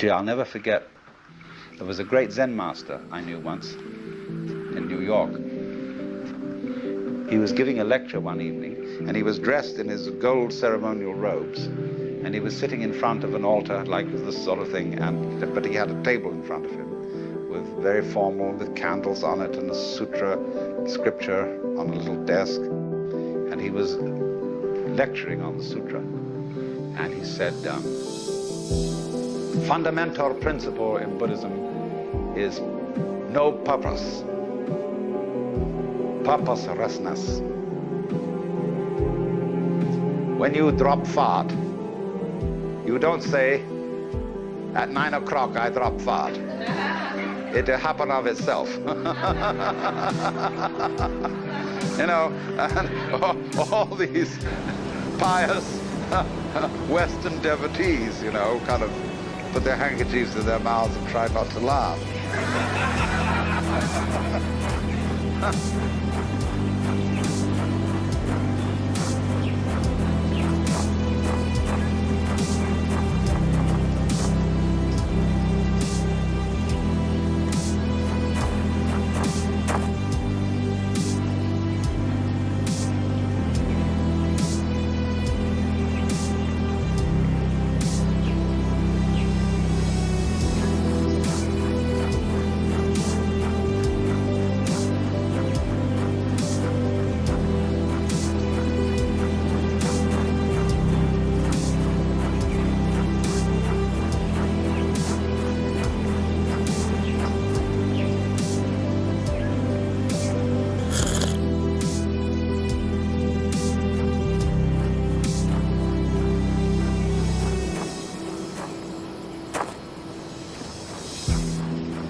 Gee, I'll never forget, there was a great Zen master I knew once in New York. He was giving a lecture one evening, and he was dressed in his gold ceremonial robes, and he was sitting in front of an altar like this sort of thing, but he had a table in front of him with very formal, with candles on it and a sutra, scripture on a little desk, and he was lecturing on the sutra, and he said, fundamental principle in Buddhism is no purpose, purposelessness. When you drop fart, you don't say, at 9 o'clock I drop fart. It happened of itself. You know, and all these pious Western devotees, you know, kind of put their handkerchiefs in their mouths and try not to laugh.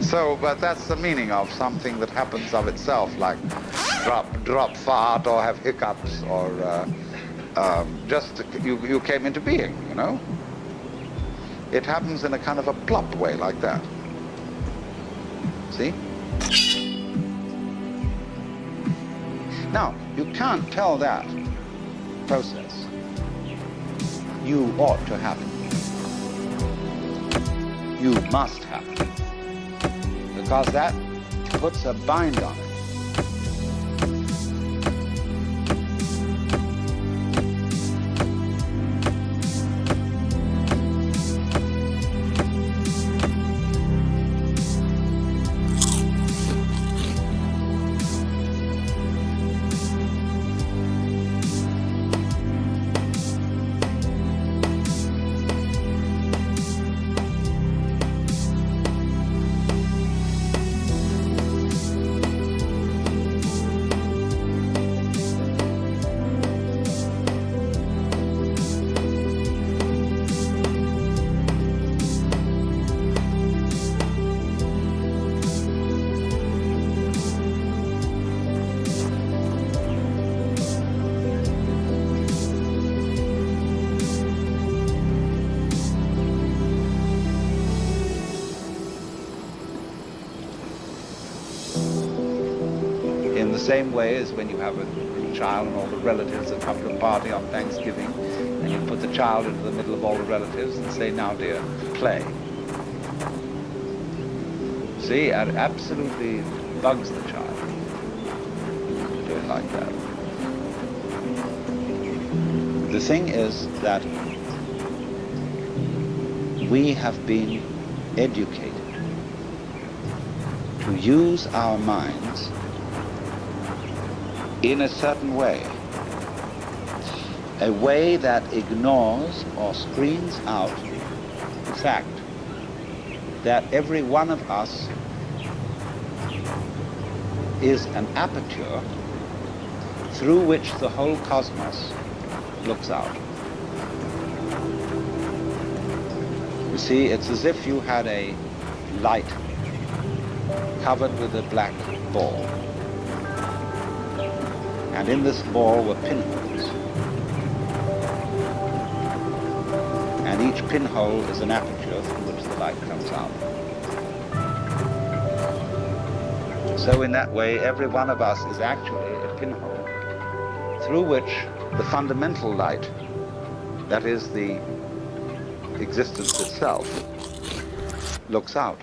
So, but that's the meaning of something that happens of itself, like drop fart or have hiccups or just you came into being, you know? It happens in a kind of a plop way like that. See? Now, you can't tell that process. You ought to happen. You must happen. Because that puts a bind on it. Same way as when you have a child and all the relatives that come to a party on Thanksgiving, and you put the child into the middle of all the relatives and say, now dear, play. See, it absolutely bugs the child to do it like that. The thing is that we have been educated to use our minds in a certain way, a way that ignores or screens out the fact that every one of us is an aperture through which the whole cosmos looks out. You see, it's as if you had a light covered with a black ball. And in this ball were pinholes. And each pinhole is an aperture through which the light comes out. So in that way, every one of us is actually a pinhole through which the fundamental light, that is the existence itself, looks out.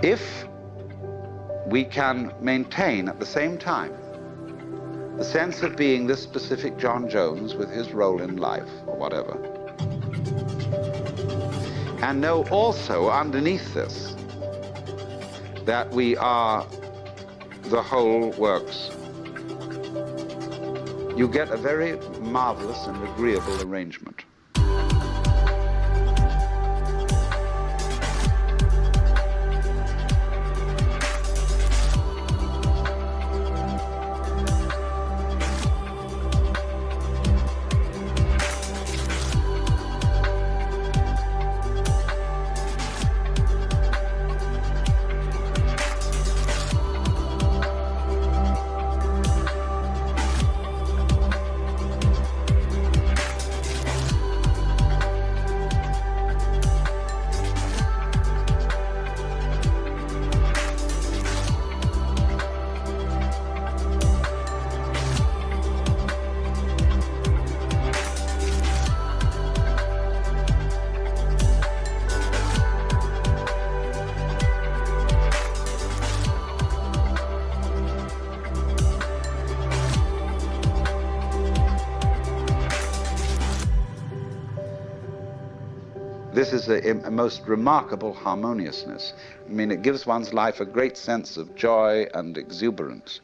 If we can maintain at the same time the sense of being this specific John Jones with his role in life, or whatever, and know also underneath this that we are the whole works, you get a very marvelous and agreeable arrangement. This is a most remarkable harmoniousness. I mean, it gives one's life a great sense of joy and exuberance.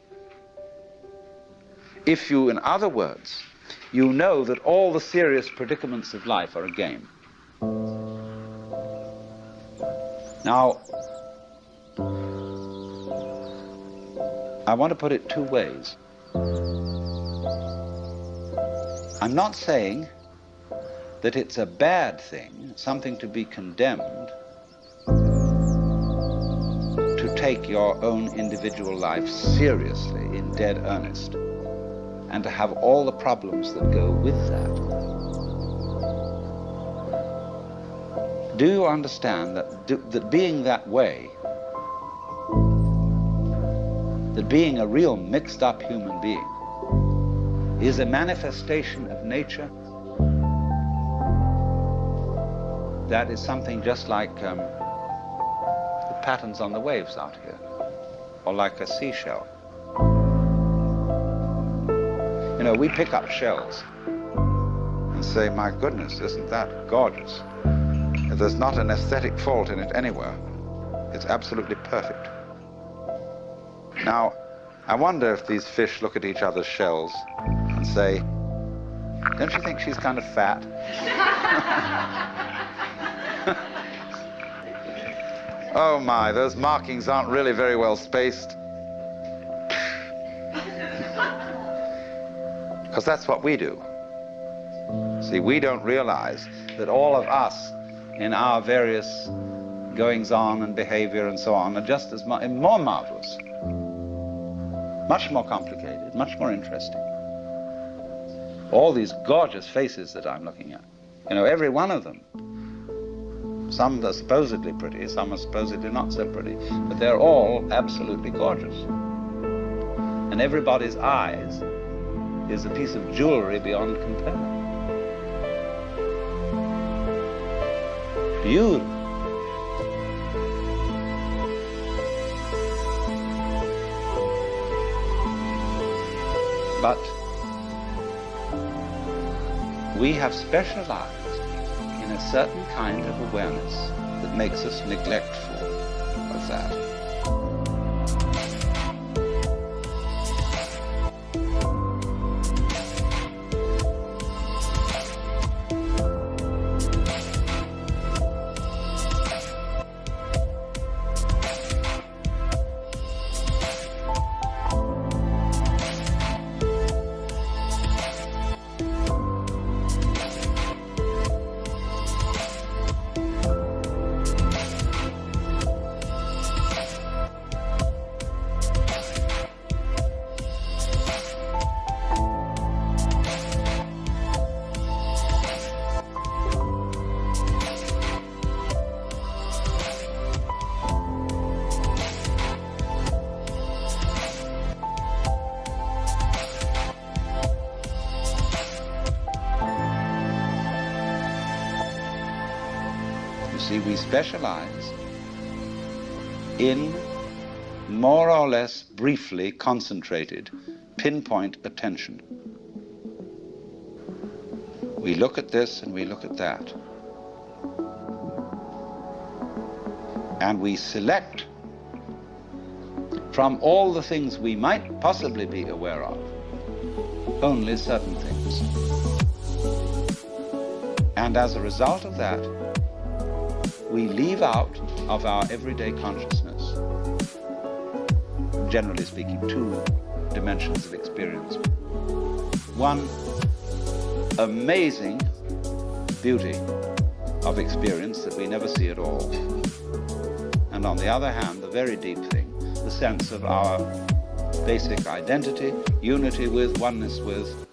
If you, in other words, you know that all the serious predicaments of life are a game. Now, I want to put it two ways. I'm not saying that it's a bad thing, something to be condemned, to take your own individual life seriously, in dead earnest, and to have all the problems that go with that. Do you understand that being that way, that being a real mixed up human being, is a manifestation of nature that is something just like the patterns on the waves out here, or like a seashell. You know, we pick up shells and say, my goodness, isn't that gorgeous? If there's not an aesthetic fault in it anywhere, it's absolutely perfect. Now, I wonder if these fish look at each other's shells and say, don't you think she's kind of fat? Oh my, those markings aren't really very well spaced. Because that's what we do. See, we don't realize that all of us in our various goings-on and behavior and so on are just as more marvelous, much more complicated, much more interesting. All these gorgeous faces that I'm looking at, you know, every one of them. Some are supposedly pretty, some are supposedly not so pretty, but they're all absolutely gorgeous. And everybody's eyes is a piece of jewelry beyond compare. Beautiful. But we have specialized in a certain kind of awareness that makes us neglectful of that. See, we specialize in more or less briefly concentrated, pinpoint attention. We look at this and we look at that. And we select from all the things we might possibly be aware of, only certain things. And as a result of that, we leave out of our everyday consciousness, generally speaking, two dimensions of experience. One amazing beauty of experience that we never see at all. And on the other hand, the very deep thing, the sense of our basic identity, unity with, oneness with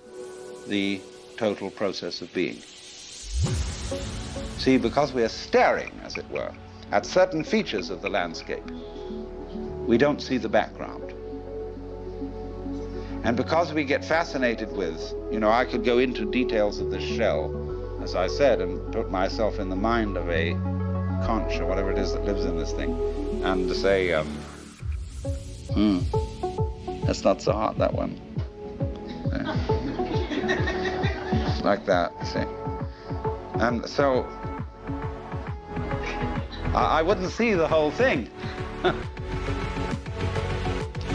the total process of being. See, because we are staring, as it were, at certain features of the landscape, we don't see the background. And because we get fascinated with, you know, I could go into details of this shell, as I said, and put myself in the mind of a conch or whatever it is that lives in this thing, and to say, that's not so hot, that one. Like that, see. And so, I wouldn't see the whole thing. But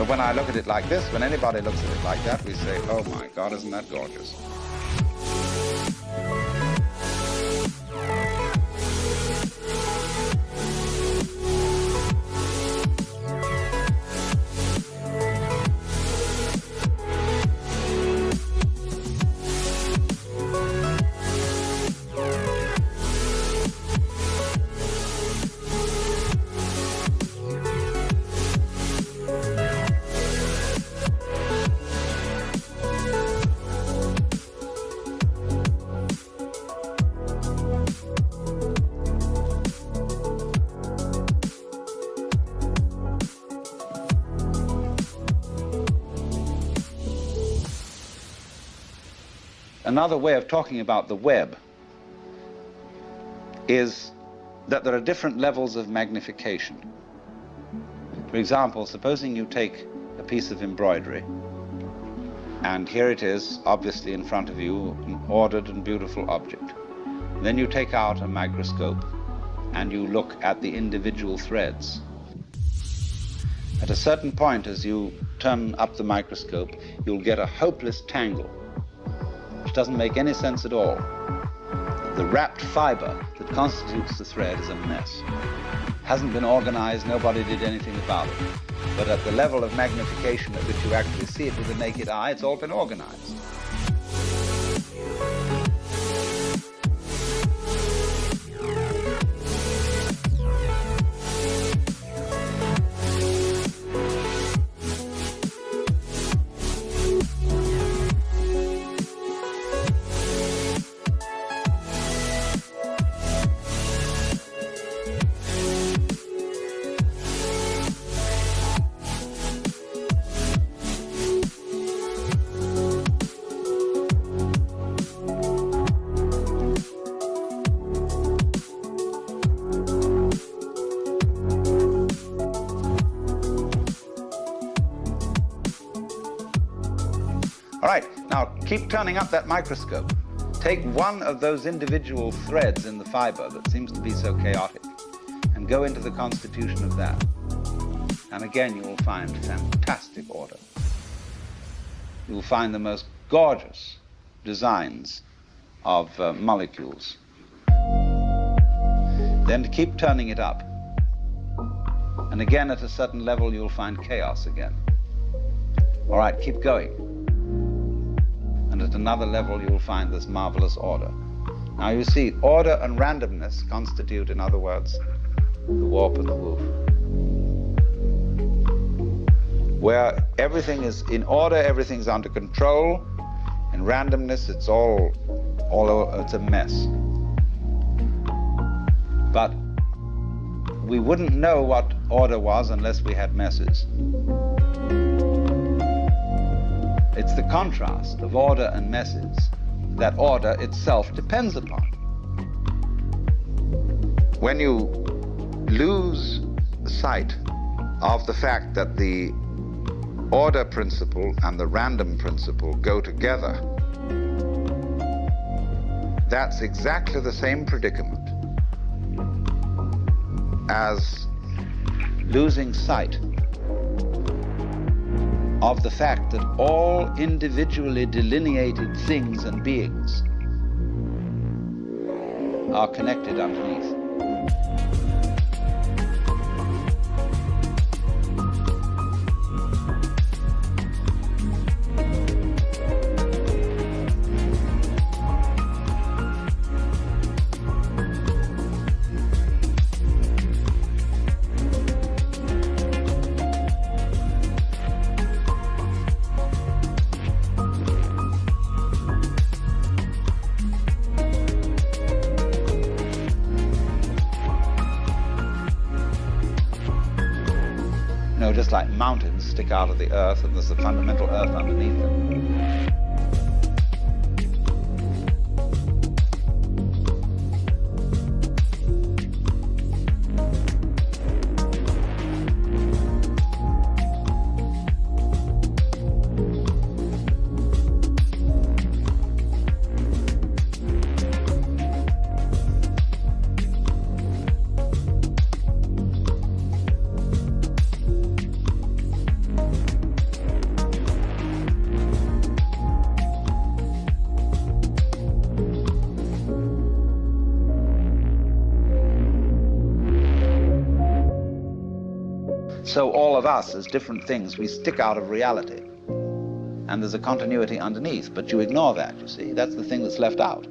when I look at it like this, when anybody looks at it like that, we say, oh my God, isn't that gorgeous? Another way of talking about the web is that there are different levels of magnification. For example, supposing you take a piece of embroidery, and here it is, obviously in front of you, an ordered and beautiful object. Then you take out a microscope and you look at the individual threads. At a certain point, as you turn up the microscope, you'll get a hopeless tangle, which doesn't make any sense at all. The wrapped fiber that constitutes the thread is a mess. hasn't been organized, nobody did anything about it. But at the level of magnification at which you actually see it with the naked eye, it's all been organized. All right, now keep turning up that microscope. Take one of those individual threads in the fiber that seems to be so chaotic and go into the constitution of that. And again, you will find fantastic order. You will find the most gorgeous designs of molecules. Then keep turning it up. And again, at a certain level, you'll find chaos again. All right, keep going. And at another level, you'll find this marvelous order. Now you see, order and randomness constitute, in other words, the warp and the woof. Where everything is in order, everything's under control. In randomness, it's all it's a mess. But we wouldn't know what order was unless we had messes. It's the contrast of order and messes that order itself depends upon. When you lose sight of the fact that the order principle and the random principle go together, that's exactly the same predicament as losing sight of the fact that all individually delineated things and beings are connected underneath. Just like mountains stick out of the earth and there's the fundamental earth underneath them. So all of us, as different things, we stick out of reality. And there's a continuity underneath, but you ignore that, you see. That's the thing that's left out.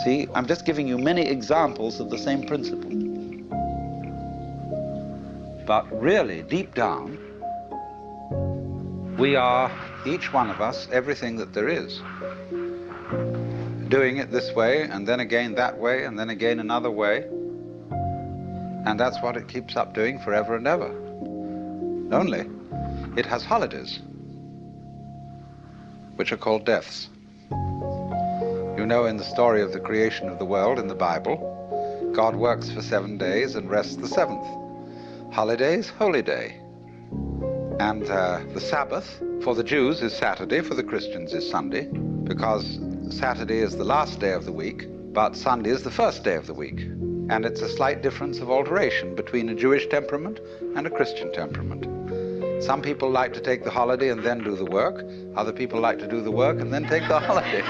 See, I'm just giving you many examples of the same principle. But really, deep down, we are, each one of us, everything that there is. Doing it this way, and then again that way, and then again another way. And that's what it keeps up doing forever and ever. Only, it has holidays, which are called deaths. You know, in the story of the creation of the world in the Bible, God works for 7 days and rests the seventh. Holidays, holy day. And the Sabbath for the Jews is Saturday, for the Christians is Sunday, because Saturday is the last day of the week, but Sunday is the first day of the week. And it's a slight difference of alteration between a Jewish temperament and a Christian temperament. Some people like to take the holiday and then do the work. Other people like to do the work and then take the holiday.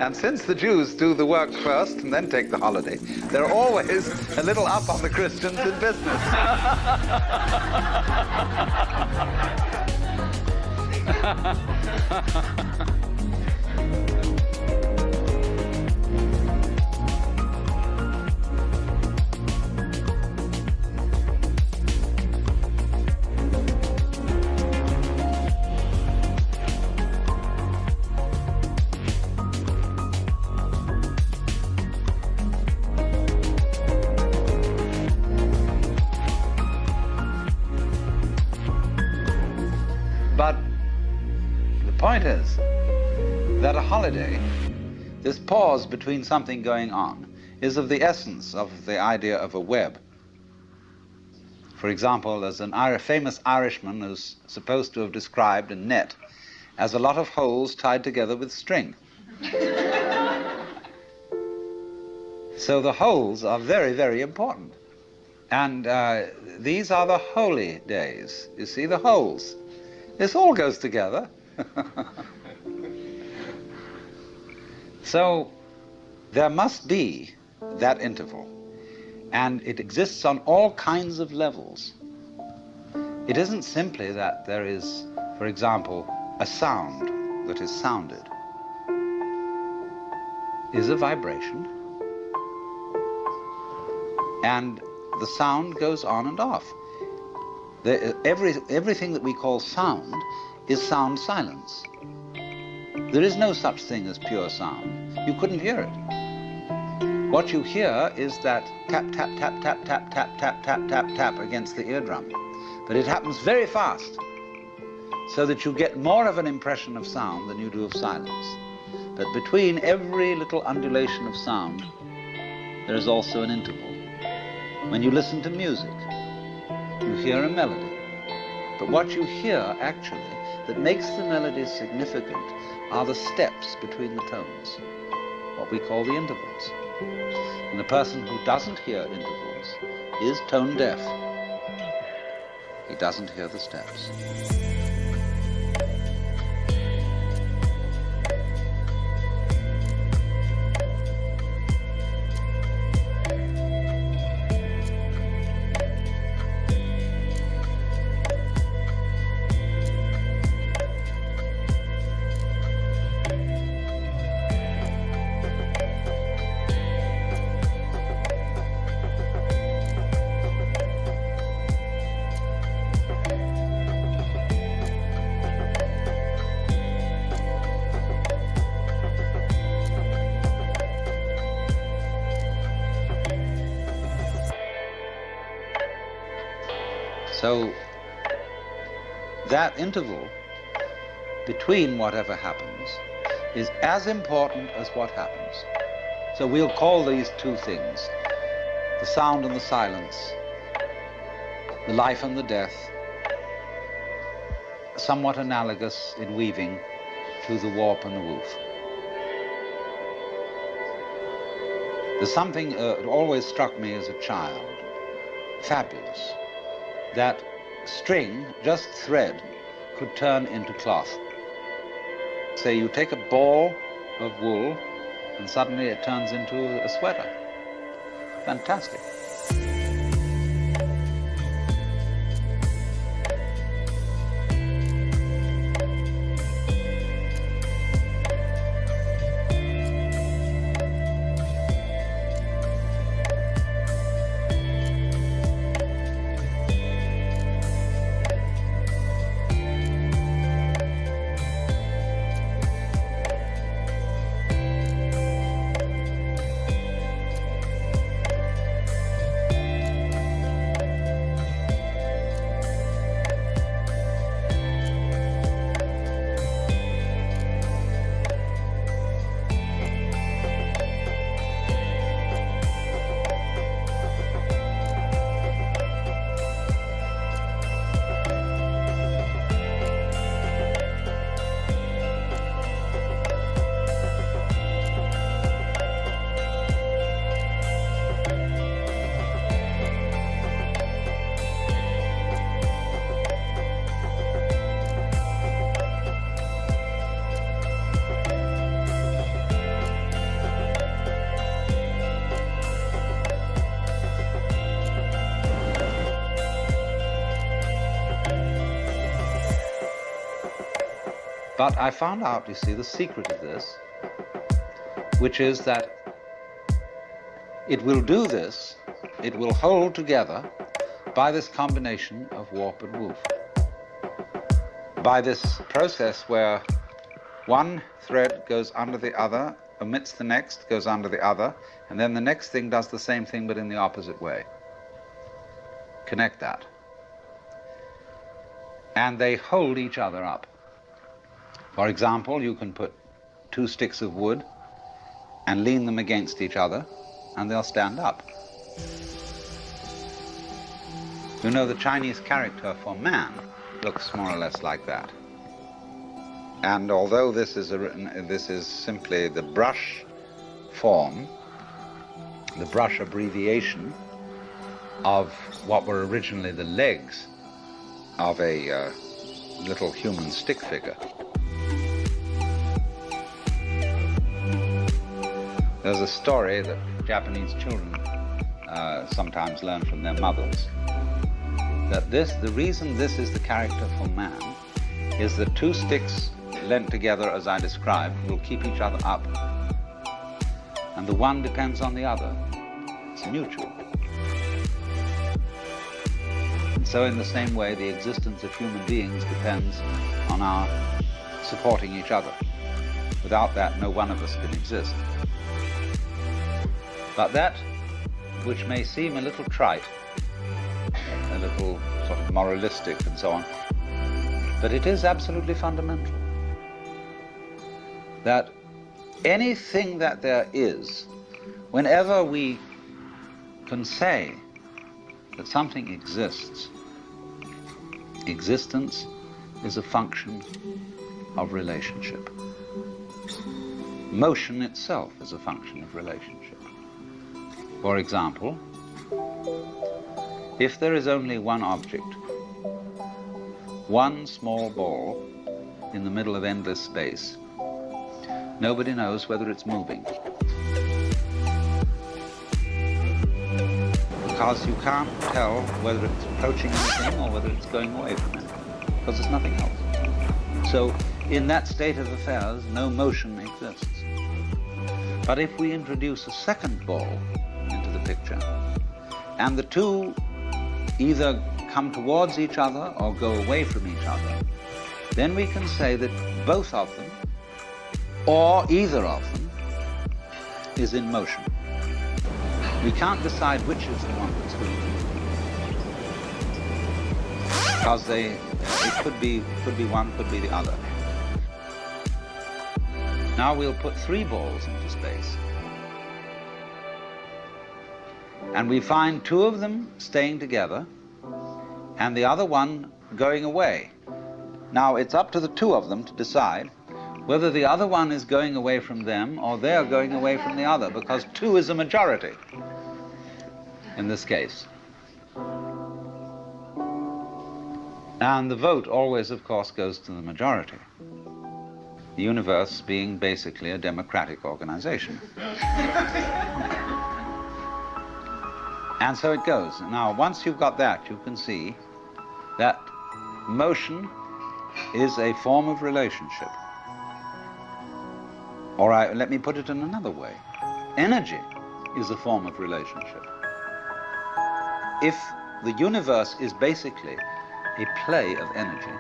And since the Jews do the work first and then take the holiday, they're always a little up on the Christians in business. But the point is that a holiday, this pause between something going on, is of the essence of the idea of a web. For example, there's a famous Irishman who's supposed to have described a net as a lot of holes tied together with string. So the holes are very, very important. And these are the holy days. You see, the holes. This all goes together. So there must be that interval, and it exists on all kinds of levels. It isn't simply that there is, for example, a sound that is sounded. Is a vibration, and the sound goes on and off. Everything that we call sound is sound silence. There is no such thing as pure sound. You couldn't hear it. What you hear is that tap, tap, tap, tap, tap, tap, tap, tap, tap, tap against the eardrum. But it happens very fast, so that you get more of an impression of sound than you do of silence. But between every little undulation of sound, there is also an interval. When you listen to music, you hear a melody. But what you hear, actually, that makes the melody significant are the steps between the tones, what we call the intervals. And the person who doesn't hear intervals is tone deaf. He doesn't hear the steps. So that interval between whatever happens is as important as what happens. So we'll call these two things, the sound and the silence, the life and the death, somewhat analogous in weaving to the warp and the woof. There's something that always struck me as a child, fabulous, that string, just thread, could turn into cloth. Say you take a ball of wool and suddenly it turns into a sweater. Fantastic. But I found out, you see, the secret of this, which is that it will do this, it will hold together by this combination of warp and woof. By this process where one thread goes under the other, omits the next, goes under the other, and then the next thing does the same thing but in the opposite way. Connect that. And they hold each other up. For example, you can put two sticks of wood and lean them against each other, and they'll stand up. You know, the Chinese character for man looks more or less like that. And although this is simply the brush form, the brush abbreviation of what were originally the legs of a little human stick figure. There's a story that Japanese children sometimes learn from their mothers, that the reason this is the character for man is that two sticks lent together, as I described, will keep each other up. And the one depends on the other. It's mutual. And so in the same way, the existence of human beings depends on our supporting each other. Without that, no one of us can exist. But that, which may seem a little trite, a little sort of moralistic and so on, but it is absolutely fundamental. That anything that there is, whenever we can say that something exists, existence is a function of relationship. Motion itself is a function of relationship. For example, if there is only one object, one small ball in the middle of endless space, nobody knows whether it's moving. Because you can't tell whether it's approaching anything or whether it's going away from it, because there's nothing else. So in that state of affairs, no motion exists. But if we introduce a second ball into the picture, and the two either come towards each other or go away from each other, then we can say that both of them, or either of them, is in motion. We can't decide which is the one that's moving, because it could be one, could be the other. Now we'll put three balls into space, and we find two of them staying together and the other one going away. Now it's up to the two of them to decide whether the other one is going away from them or they're going away from the other, because two is a majority in this case. And the vote always, of course, goes to the majority. The universe being basically a democratic organization. And so it goes. Now, once you've got that, you can see that motion is a form of relationship. All right, let me put it in another way. Energy is a form of relationship. If the universe is basically a play of energy,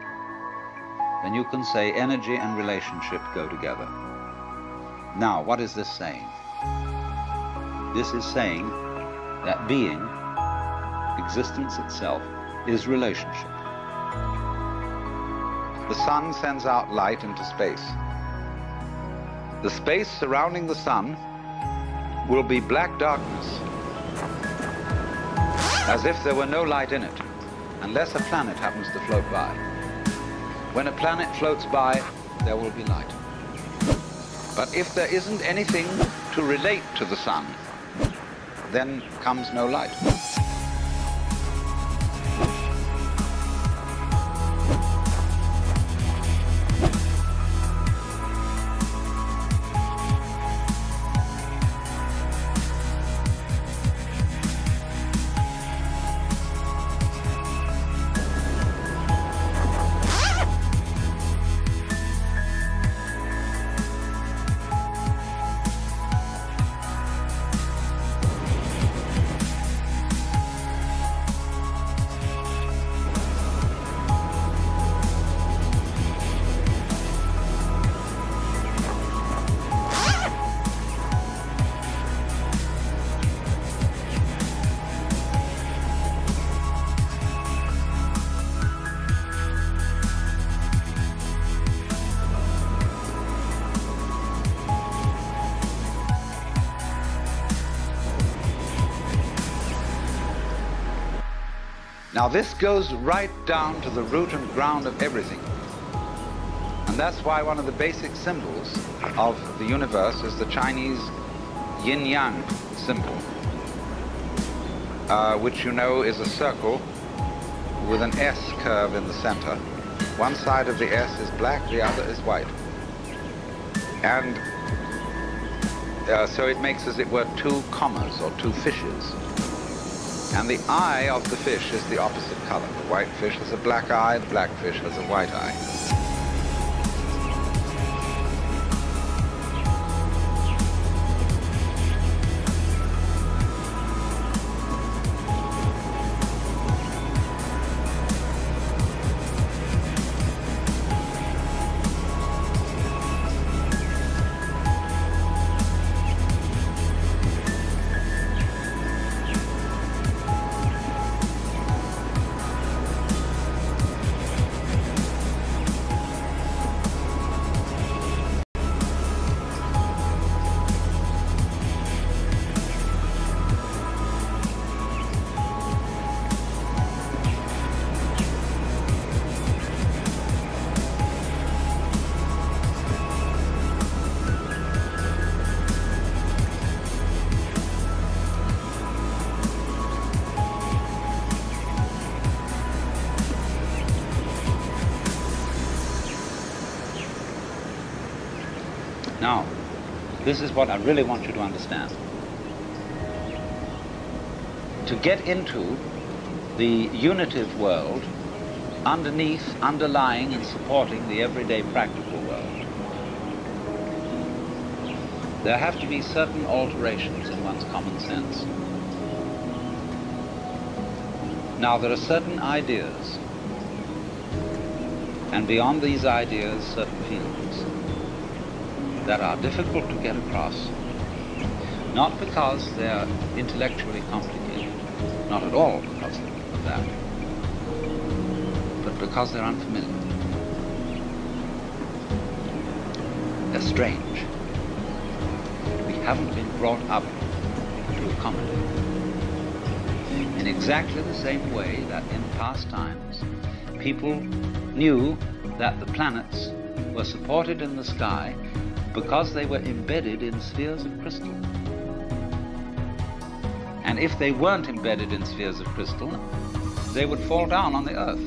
then you can say energy and relationship go together. Now, what is this saying? This is saying that being, existence itself, is relationship. The sun sends out light into space. The space surrounding the sun will be black darkness, as if there were no light in it, unless a planet happens to float by. When a planet floats by, there will be light. But if there isn't anything to relate to the sun, then comes no light. Now this goes right down to the root and ground of everything. And that's why one of the basic symbols of the universe is the Chinese yin-yang symbol, which you know is a circle with an S curve in the center. One side of the S is black, the other is white. And so it makes, as it were, two commas or two fishes. And the eye of the fish is the opposite color. The white fish has a black eye, the black fish has a white eye. Now, this is what I really want you to understand. To get into the unitive world, underneath, underlying and supporting the everyday practical world, there have to be certain alterations in one's common sense. Now, there are certain ideas, and beyond these ideas, certain feelings that are difficult to get across, not because they're intellectually complicated, not at all because of that, but because they're unfamiliar. They're strange. We haven't been brought up to accommodate. In exactly the same way that in past times, people knew that the planets were supported in the sky because they were embedded in spheres of crystal. And if they weren't embedded in spheres of crystal, they would fall down on the earth.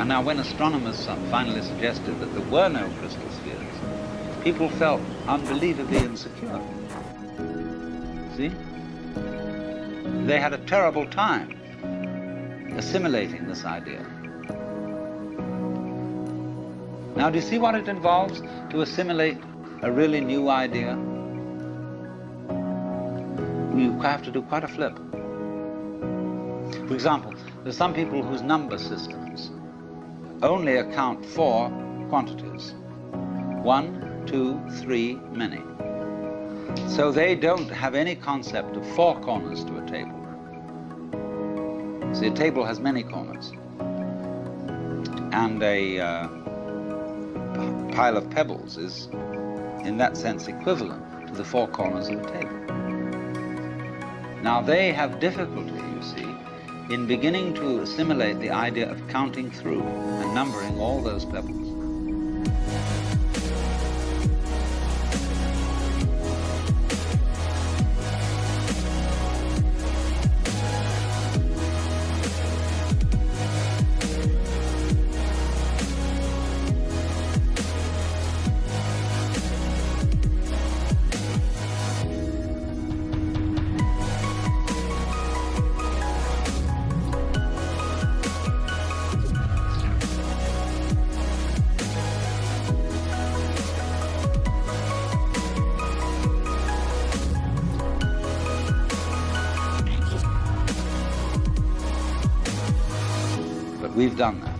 Now, when astronomers finally suggested that there were no crystal spheres, people felt unbelievably insecure. See? They had a terrible time assimilating this idea. Now, do you see what it involves to assimilate a really new idea? You have to do quite a flip. For example, there's some people whose number systems only account for quantities. 1, 2, 3, many. So they don't have any concept of 4 corners to a table. See, a table has many corners. And a pile of pebbles is, in that sense, equivalent to the 4 corners of a table. Now, they have difficulty, you see, in beginning to assimilate the idea of counting through and numbering all those pebbles. But we've done that.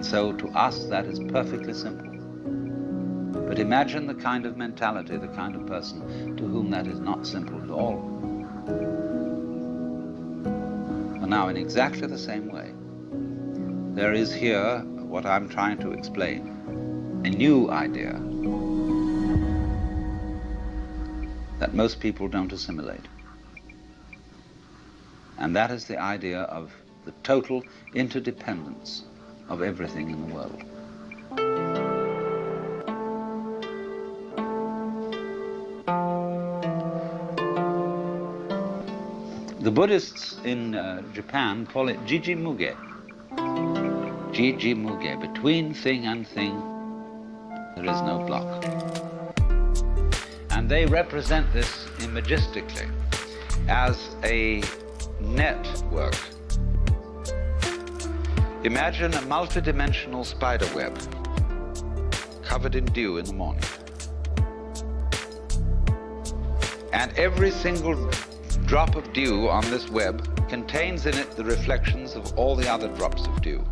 So to us, that is perfectly simple. But imagine the kind of mentality, the kind of person to whom that is not simple at all. Well, now, in exactly the same way, there is here what I'm trying to explain, a new idea that most people don't assimilate. And that is the idea of the total interdependence of everything in the world. The Buddhists in Japan call it Jiji-muge. Jiji-muge, between thing and thing, there is no block. And they represent this imagistically as a network. Imagine a multidimensional spider web covered in dew in the morning. And every single drop of dew on this web contains in it the reflections of all the other drops of dew.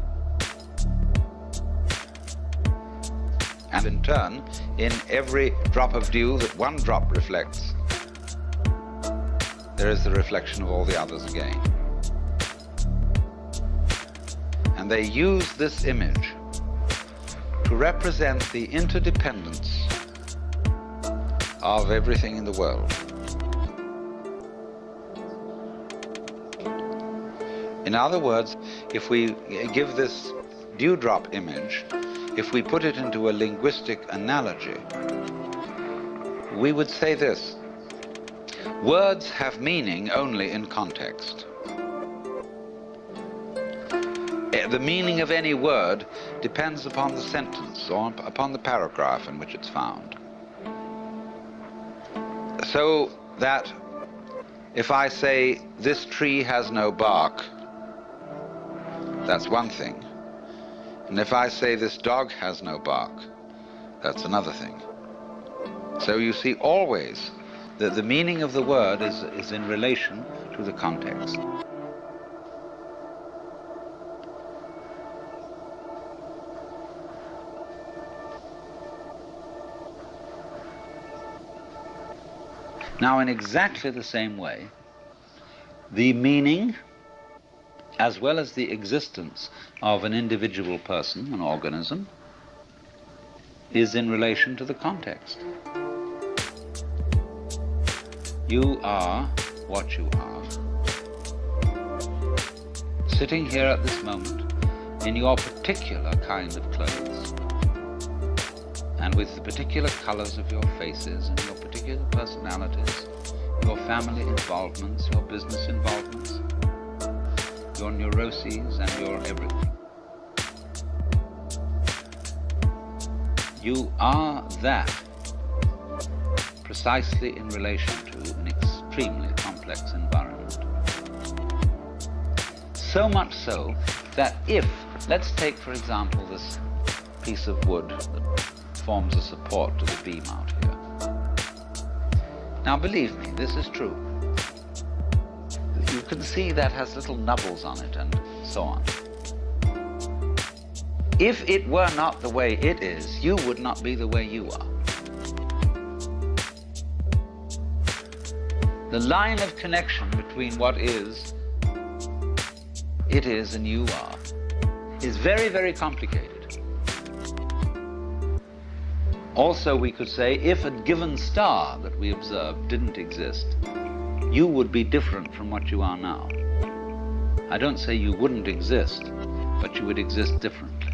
And in turn, in every drop of dew that one drop reflects, there is the reflection of all the others again. And they use this image to represent the interdependence of everything in the world. In other words, if we give this dewdrop image, if we put it into a linguistic analogy, we would say this: words have meaning only in context. The meaning of any word depends upon the sentence or upon the paragraph in which it's found. So that if I say, this tree has no bark, that's one thing. And if I say, this dog has no bark, that's another thing. So you see always that the meaning of the word is in relation to the context. Now, in exactly the same way, the meaning, as well as the existence of an individual person, an organism, is in relation to the context. You are what you are. Sitting here at this moment in your particular kind of clothes, and with the particular colors of your faces and your particular personalities, your family involvements, your business involvements, your neuroses and your everything. You are that precisely in relation to an extremely complex environment. So much so that if, let's take for example this piece of wood that forms a support to the beam out here. Now believe me, this is true. You can see that has little nubbles on it and so on. If it were not the way it is, you would not be the way you are. The line of connection between what is, it is, and you are is very, very complicated. Also, we could say, if a given star that we observe didn't exist, you would be different from what you are now. I don't say you wouldn't exist, but you would exist differently.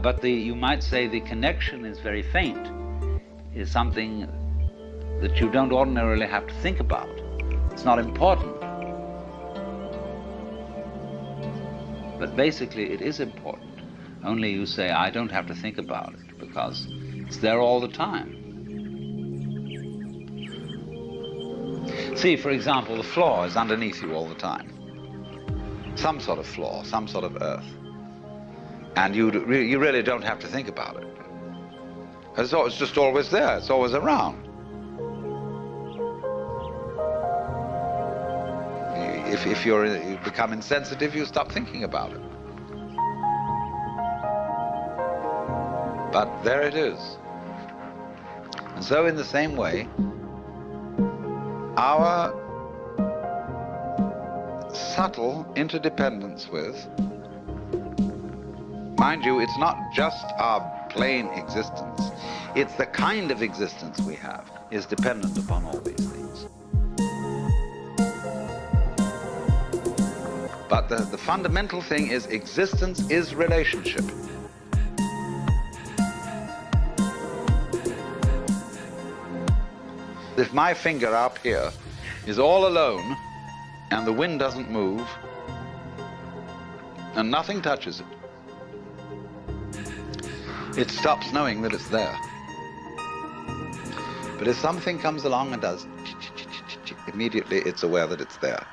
But you might say the connection is very faint, is something that you don't ordinarily have to think about. It's not important. But basically it is important. Only you say, I don't have to think about it, because it's there all the time. See, for example, the floor is underneath you all the time. Some sort of floor, some sort of earth. And you really don't have to think about it. It's just always there, it's always around. If you become insensitive, you stop thinking about it. But there it is. And so in the same way, our subtle interdependence with, mind you, it's not just our plain existence, it's the kind of existence we have is dependent upon all these things. But the fundamental thing is existence is relationship. If my finger up here is all alone and the wind doesn't move and nothing touches it stops knowing that it's there. But if something comes along and does, immediately it's aware that it's there.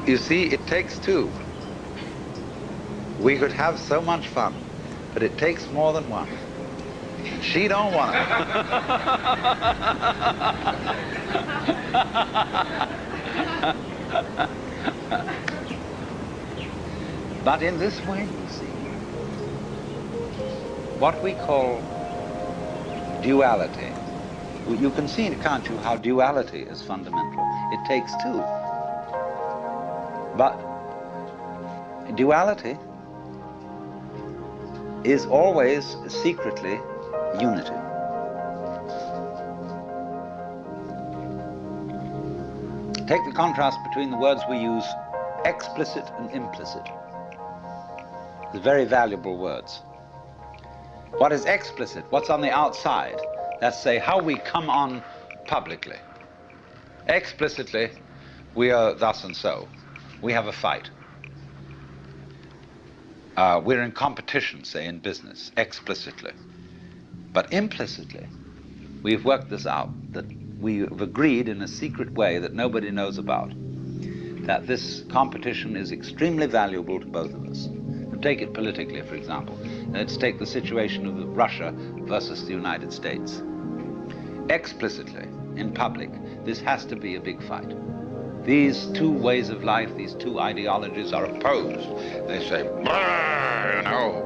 You see, it takes two. We could have so much fun, but it takes more than one. She don't want it. But in this way, you see, what we call duality, you can see, can't you, how duality is fundamental. It takes two. But duality is always secretly unity. Take the contrast between the words we use, explicit and implicit. They're very valuable words. What is explicit? What's on the outside? That's, say, how we come on publicly. Explicitly, we are thus and so. We have a fight. We're in competition, say, in business, explicitly. But implicitly, we've worked this out, that we've agreed in a secret way that nobody knows about, that this competition is extremely valuable to both of us. Take it politically, for example. Let's take the situation of Russia versus the United States. Explicitly, in public, this has to be a big fight. These two ways of life, these two ideologies are opposed. They say, you know,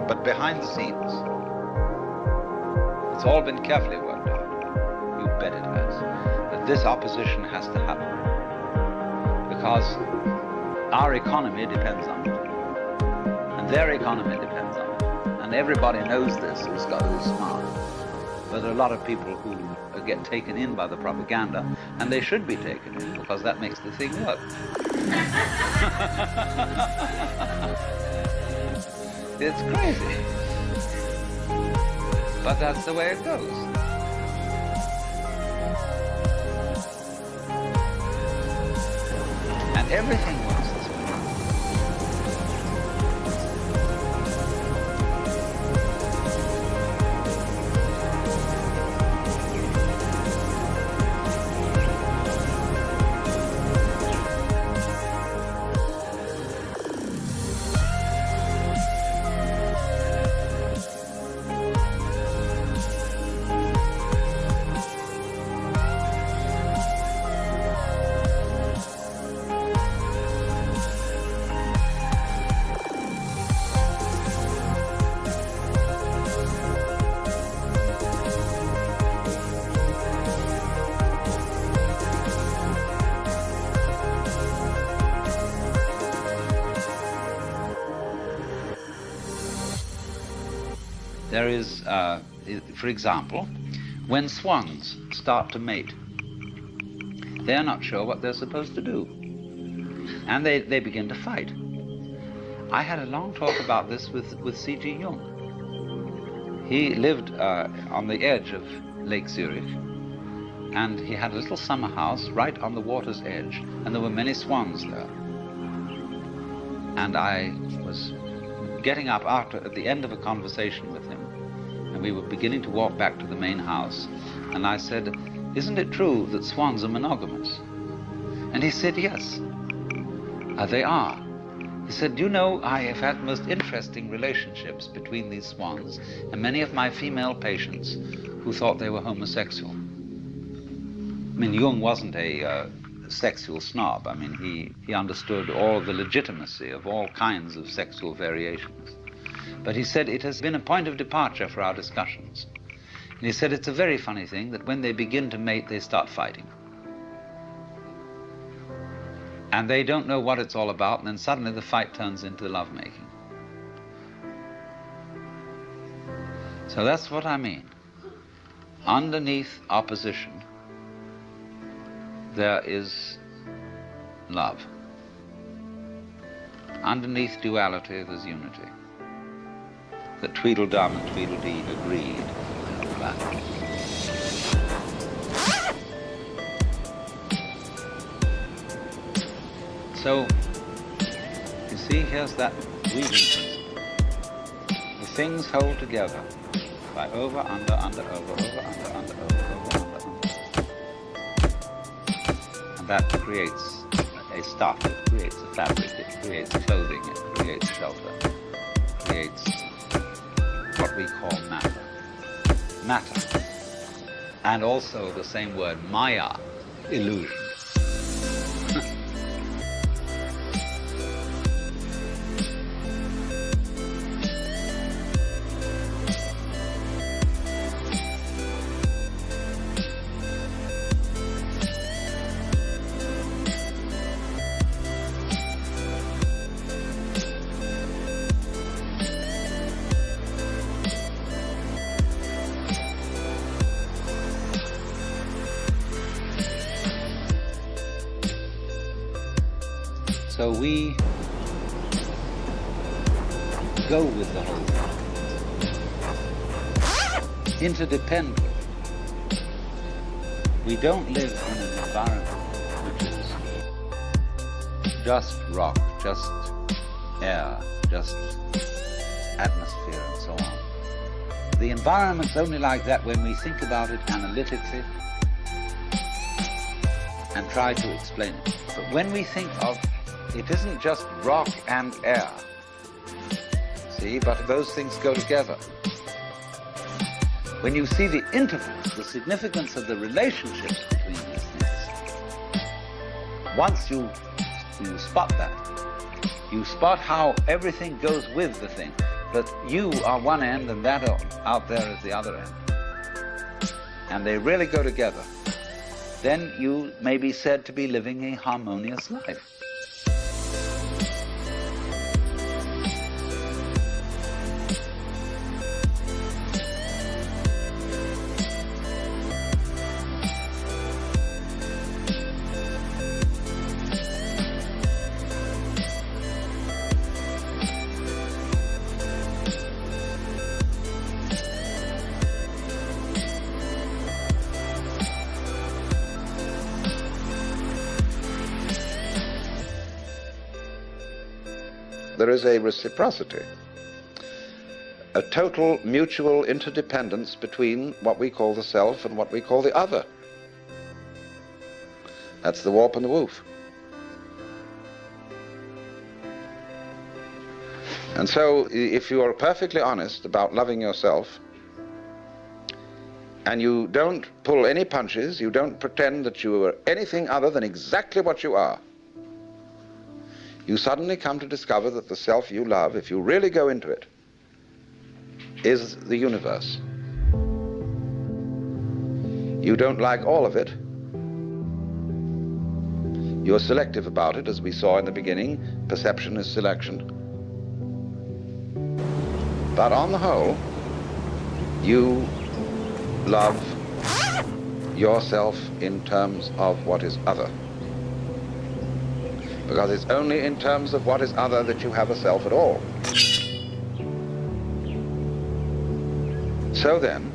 but behind the scenes, it's all been carefully worked out. You bet it has. That this opposition has to happen. Because our economy depends on it. And their economy depends on it. And everybody knows this who's smart. But there are a lot of people who get taken in by the propaganda, and they should be taken in, because that makes the thing work. It's crazy. But that's the way it goes. And everything works this way. there is, for example, when swans start to mate, they're not sure what they're supposed to do. And they begin to fight. I had a long talk about this with C.G. Jung. He lived on the edge of Lake Zurich, and he had a little summer house right on the water's edge, and there were many swans there. And I was getting up at the end of a conversation with him, and we were beginning to walk back to the main house, and I said, "Isn't it true that swans are monogamous?" And he said, "Yes, they are." He said, "You know, I have had most interesting relationships between these swans and many of my female patients who thought they were homosexual." I mean, Jung wasn't a sexual snob. I mean, he understood all the legitimacy of all kinds of sexual variations. But he said it has been a point of departure for our discussions. And he said it's a very funny thing that when they begin to mate, they start fighting. And they don't know what it's all about, and then suddenly the fight turns into lovemaking. So that's what I mean. Underneath opposition, there is love. Underneath duality, there's unity. The Tweedledum and Tweedledee agreed. So, you see, here's that weaving principle. The things hold together by over, under, over, over, under, over, over, under. And that creates a stuff, it creates a fabric, it creates clothing, it creates shelter, it creates what we call matter. Matter. And also the same word, maya, illusion. So we go with the whole thing, interdependent. We don't live in an environment which is just rock, just air, just atmosphere and so on. The environment's only like that when we think about it analytically and try to explain it. But when we think of it isn't just rock and air, see, but those things go together. When you see the intervals, the significance of the relationships between these things, once you spot that, you spot how everything goes with the thing, that you are one end and that out there is the other end, and they really go together, then you may be said to be living a harmonious life. There is a reciprocity, a total mutual interdependence between what we call the self and what we call the other. That's the warp and the woof. And so if you are perfectly honest about loving yourself, and you don't pull any punches, you don't pretend that you are anything other than exactly what you are, you suddenly come to discover that the self you love, if you really go into it, is the universe. You don't like all of it. You're selective about it, as we saw in the beginning. Perception is selection. But on the whole, You love yourself in terms of what is other. Because it's only in terms of what is other that you have a self at all. So then,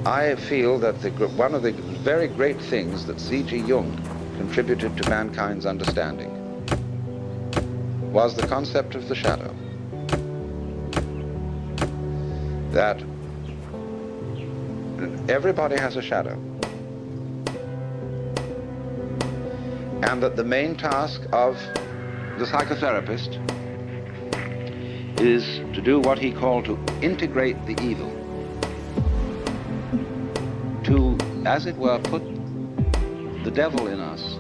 I feel that one of the very great things that C.G. Jung contributed to mankind's understanding was the concept of the shadow. That everybody has a shadow. And that the main task of the psychotherapist is to do what he called to integrate the evil. To, as it were, put the devil in us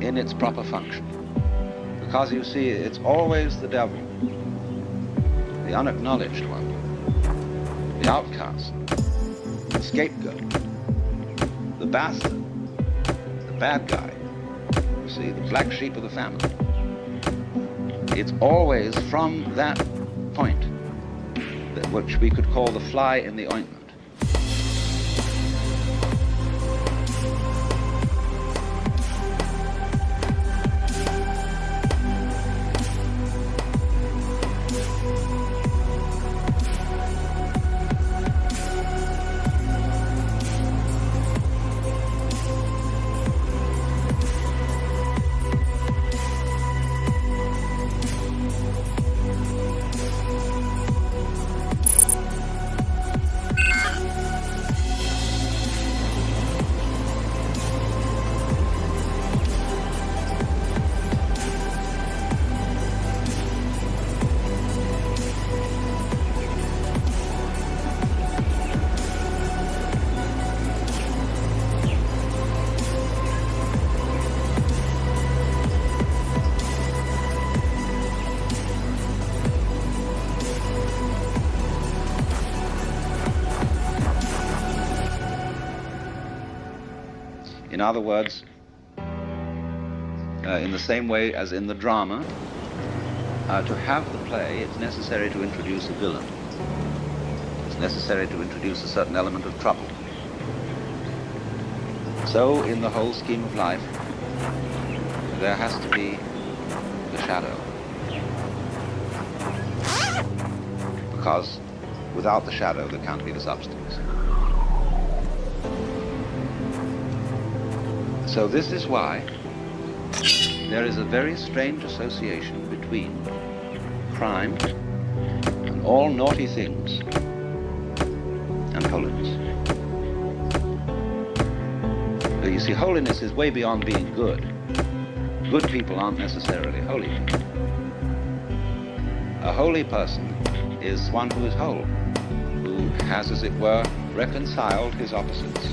in its proper function. Because you see, it's always the devil, the unacknowledged one, the outcast, the scapegoat, the bastard, the bad guy, you see, the black sheep of the family. It's always from that point, which we could call the fly in the ointment. In other words, in the same way as in the drama, to have the play, it's necessary to introduce a villain. It's necessary to introduce a certain element of trouble. So, in the whole scheme of life, there has to be the shadow. Because without the shadow, there can't be the substance. So this is why there is a very strange association between crime and all naughty things and holiness. So you see, holiness is way beyond being good. Good people aren't necessarily holy people. A holy person is one who is whole, who has, as it were, reconciled his opposites.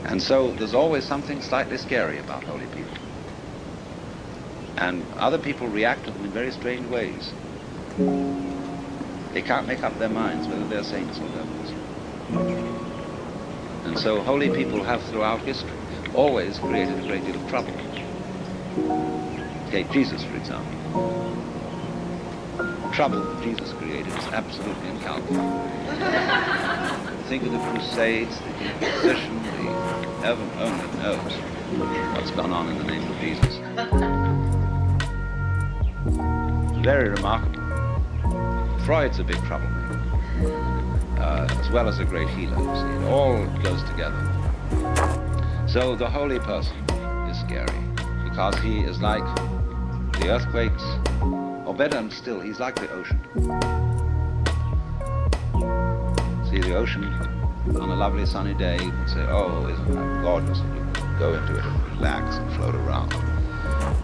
And so there's always something slightly scary about holy people. And other people react to them in very strange ways. They can't make up their minds whether they're saints or devils. And so holy people have throughout history always created a great deal of trouble. Take Jesus, for example. The trouble that Jesus created is absolutely incalculable. Think of the Crusades, the Inquisition, heaven only knows what's gone on in the name of Jesus. Very remarkable. Freud's a big troublemaker, as well as a great healer, you see. It all goes together. So the holy person is scary, because he is like the earthquakes, or better still, he's like the ocean. See the ocean on a lovely sunny day, you can say, oh, isn't that gorgeous? And you can go into it and relax and float around.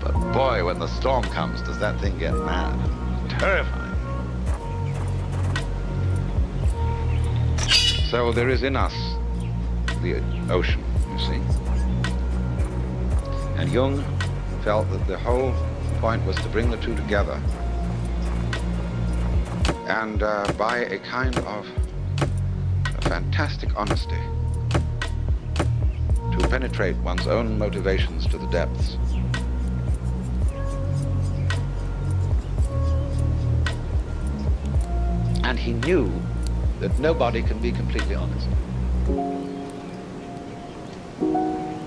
But boy, when the storm comes, does that thing get mad. Terrifying. So there is in us the ocean, you see. And Jung felt that the whole point was to bring the two together. And by a kind of a fantastic honesty, to penetrate one's own motivations to the depths. And he knew that nobody can be completely honest.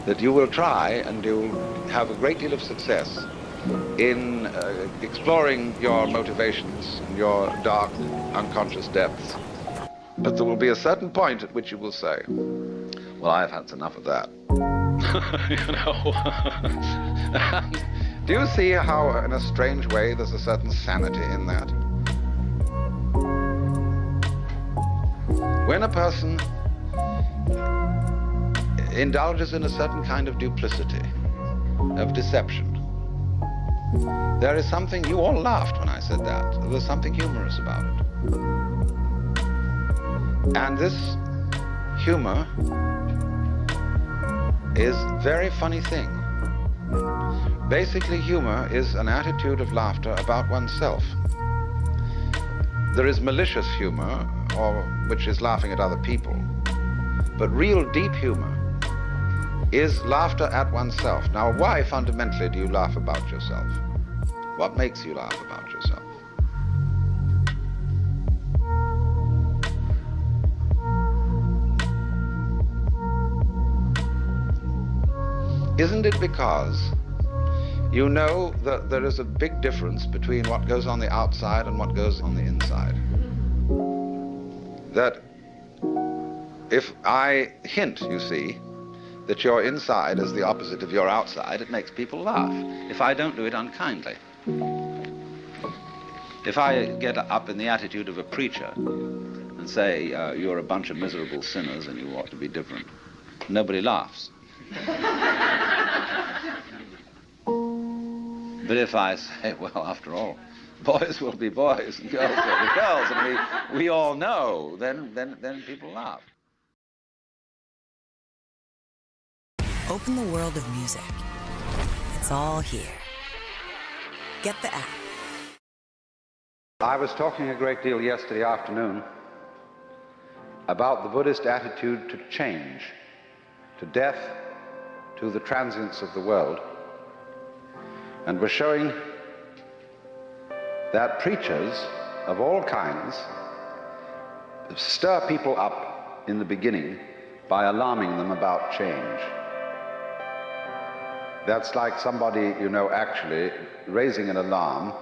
That you will try and you'll have a great deal of success in exploring your motivations and your dark, unconscious depths. But there will be a certain point at which you will say, well, I've had enough of that. You know. Do you see how, in a strange way, there's a certain sanity in that? When a person indulges in a certain kind of duplicity, of deception, there is something, you all laughed when I said that, there was something humorous about it. And this humor is a very funny thing. Basically, humor is an attitude of laughter about oneself. There is malicious humor, or which is laughing at other people. But real deep humor is laughter at oneself. Now, why fundamentally do you laugh about yourself? What makes you laugh about yourself? Isn't it because you know that there is a big difference between what goes on the outside and what goes on the inside? That if I hint, you see, that your inside is the opposite of your outside, it makes people laugh. If I don't do it unkindly. If I get up in the attitude of a preacher and say, you're a bunch of miserable sinners and you ought to be different, nobody laughs. But if I say, well, after all, boys will be boys and girls will be girls, and we all know, then people laugh. Open the world of music. It's all here. Get the app. I was talking a great deal yesterday afternoon about the Buddhist attitude to change, to death, to the transience of the world, and was showing that preachers of all kinds stir people up in the beginning by alarming them about change. That's like somebody, you know, actually raising an alarm,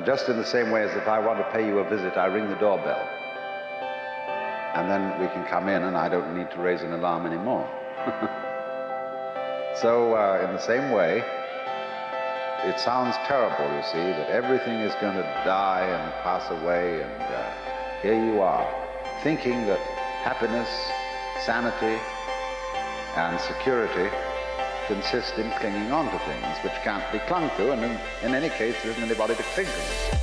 just in the same way as if I want to pay you a visit, I ring the doorbell. And then we can come in and I don't need to raise an alarm anymore. So in the same way, it sounds terrible, you see, that everything is going to die and pass away, and here you are, thinking that happiness, sanity, and security consist in clinging on to things which can't be clung to, and in any case, there isn't anybody to cling to them.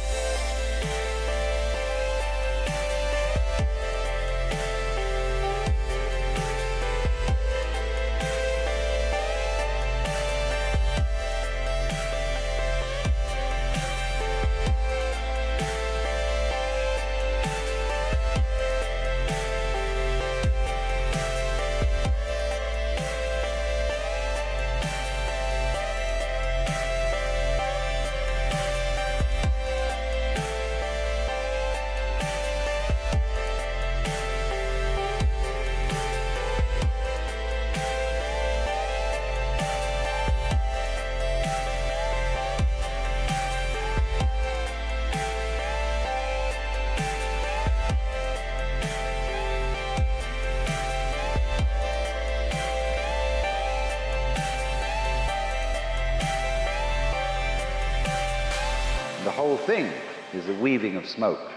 thing is a weaving of smoke.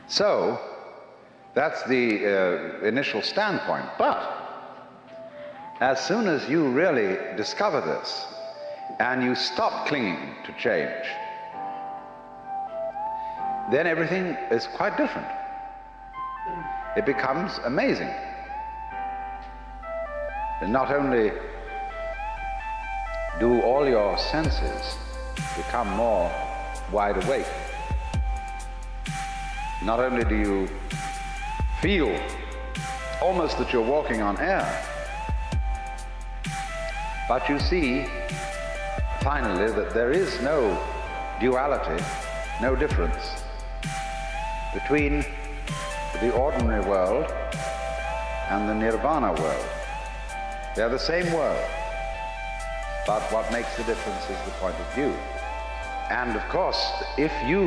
So, that's the initial standpoint. But as soon as you really discover this, and you stop clinging to change, then everything is quite different. It becomes amazing. And not only do all your senses become more wide awake, not only do you feel almost that you're walking on air, but you see finally that there is no duality, no difference between the ordinary world and the nirvana world. They're the same world, but what makes the difference is the point of view. And of course, if you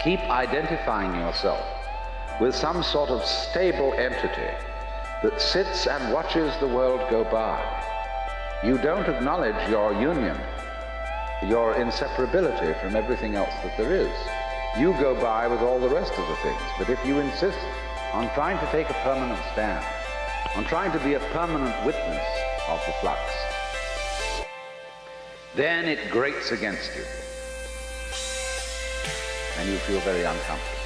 keep identifying yourself with some sort of stable entity that sits and watches the world go by, you don't acknowledge your union, your inseparability from everything else that there is. You go by with all the rest of the things. But if you insist on trying to take a permanent stand, on trying to be a permanent witness of the flux, then it grates against you, and you feel very uncomfortable.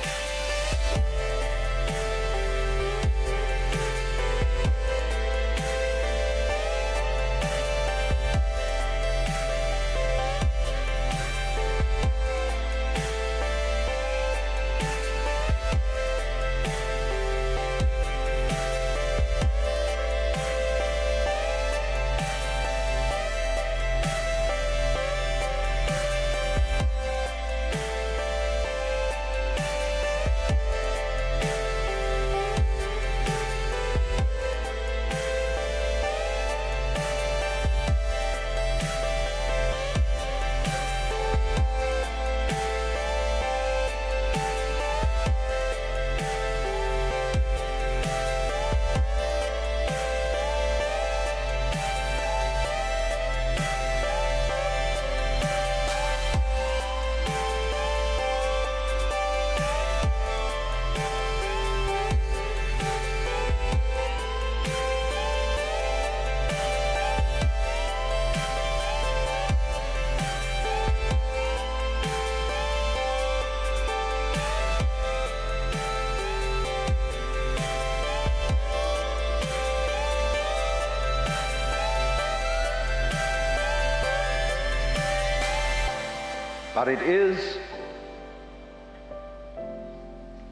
But it is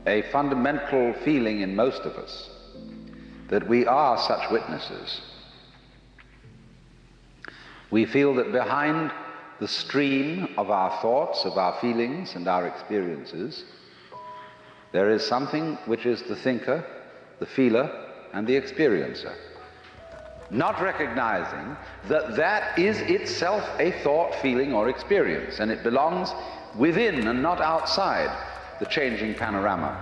a fundamental feeling in most of us that we are such witnesses. We feel that behind the stream of our thoughts, of our feelings and our experiences, there is something which is the thinker, the feeler, and the experiencer. Not recognizing that that is itself a thought, feeling, or experience, and it belongs within and not outside the changing panorama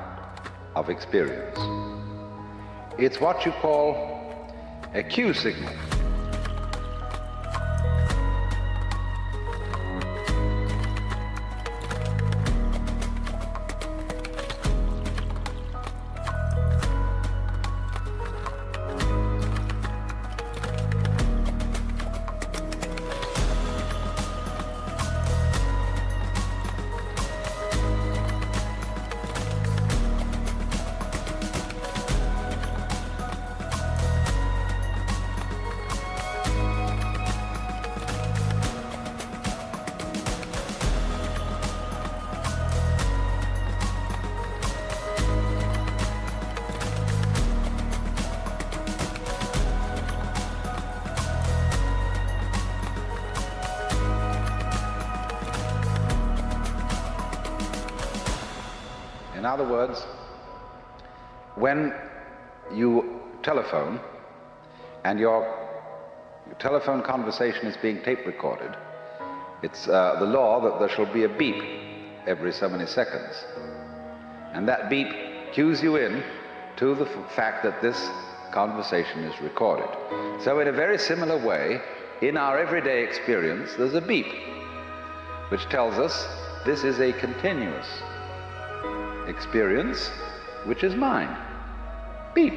of experience. It's what you call a cue signal. In other words, when you telephone and your telephone conversation is being tape recorded, it's the law that there shall be a beep every so many seconds. And that beep cues you in to the fact that this conversation is recorded. So in a very similar way, in our everyday experience, there's a beep. which tells us this is a continuous experience, which is mind. Beep.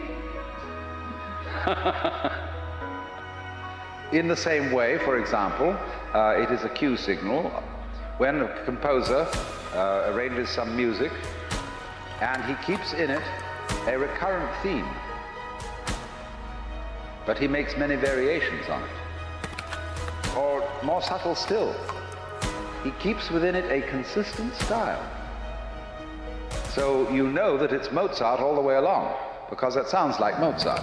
In the same way, for example, it is a cue signal when a composer arranges some music and he keeps in it a recurrent theme, but he makes many variations on it. Or more subtle still, he keeps within it a consistent style. So you know that it's Mozart all the way along, because that sounds like Mozart.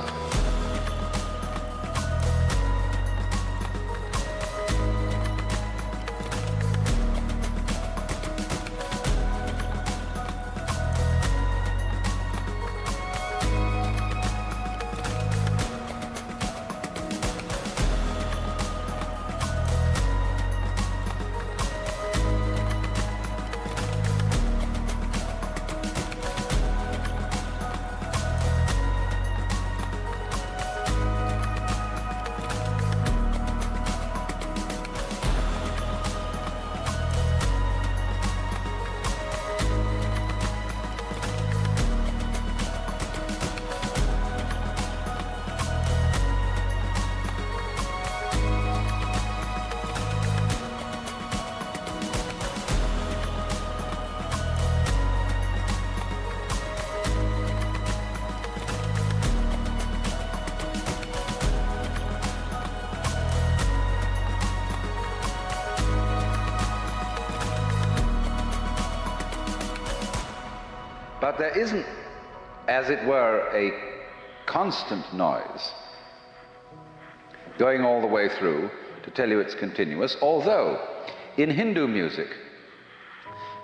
But there isn't, as it were, a constant noise going all the way through to tell you it's continuous, although in Hindu music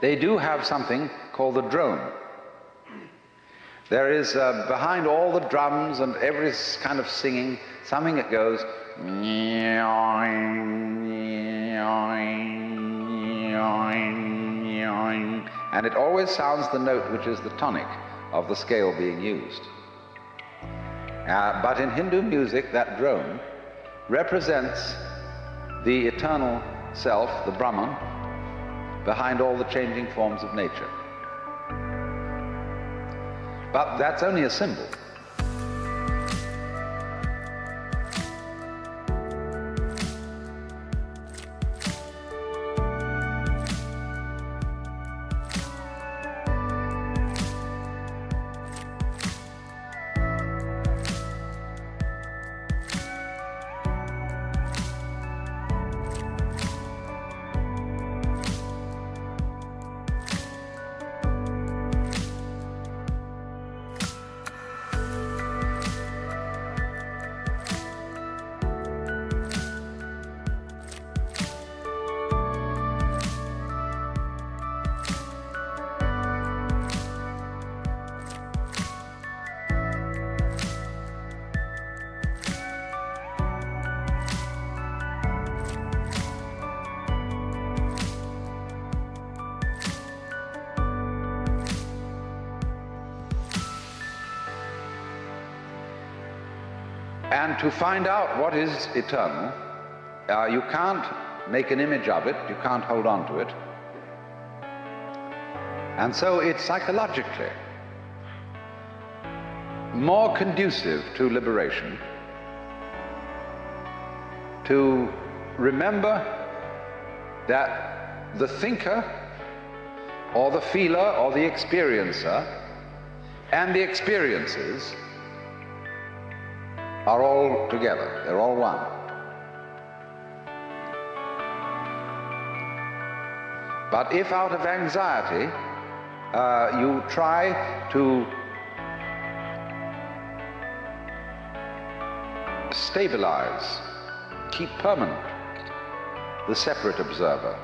they do have something called the drone. There is behind all the drums and every kind of singing something that goes, and it always sounds the note which is the tonic of the scale being used. But in Hindu music, that drone represents the eternal self, the Brahman, behind all the changing forms of nature. But that's only a symbol. And to find out what is eternal, you can't make an image of it, you can't hold on to it. And so it's psychologically more conducive to liberation to remember that the thinker or the feeler or the experiencer and the experiences are all together, they're all one. But if out of anxiety you try to stabilize, keep permanent the separate observer,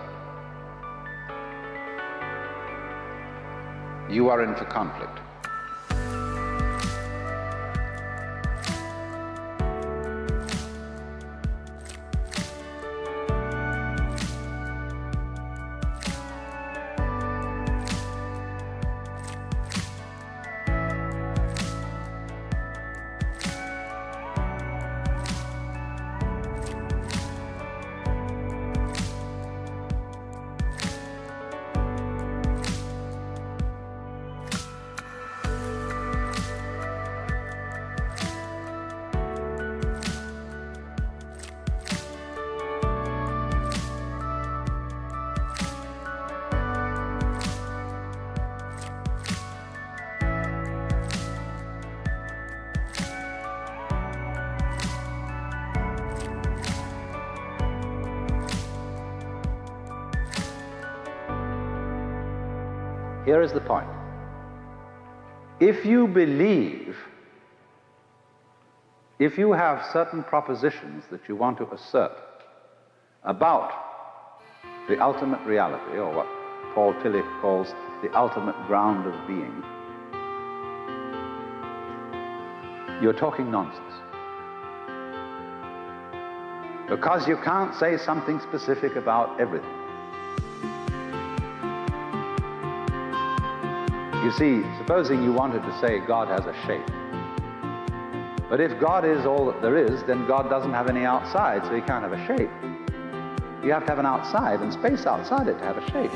you are in for conflict. Here is the point. If you believe, if you have certain propositions that you want to assert about the ultimate reality, or what Paul Tillich calls the ultimate ground of being, you're talking nonsense. Because you can't say something specific about everything. You see, supposing you wanted to say God has a shape. But if God is all that there is, then God doesn't have any outside, so he can't have a shape. You have to have an outside and space outside it to have a shape.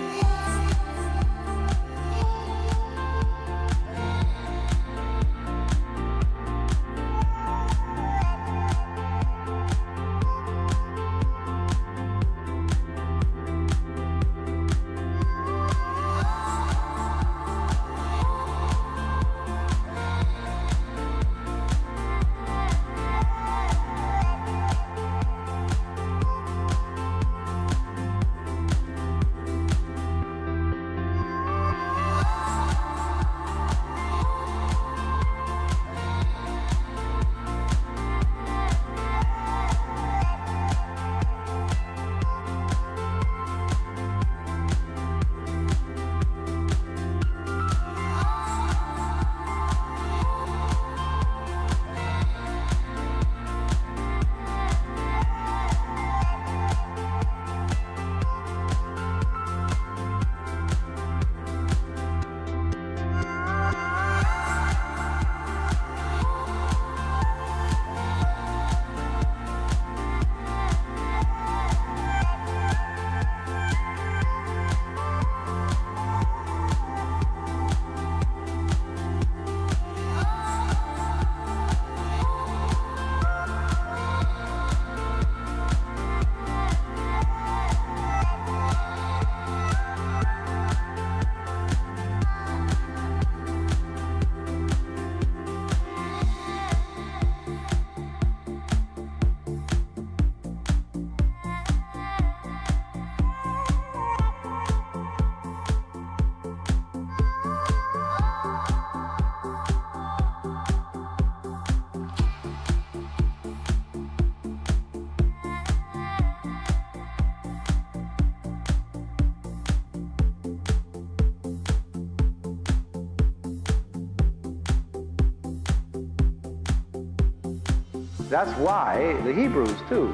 That's why the Hebrews, too,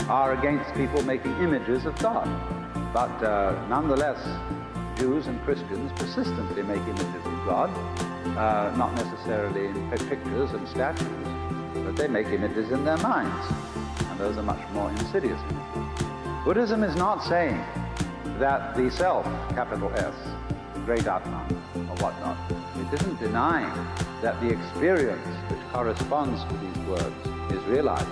are against people making images of God. But nonetheless, Jews and Christians persistently make images of God, not necessarily in pictures and statues, but they make images in their minds, and those are much more insidious images. Buddhism is not saying that the self, capital S, great Atman, or whatnot, it isn't denying that the experience which corresponds to these words is realized.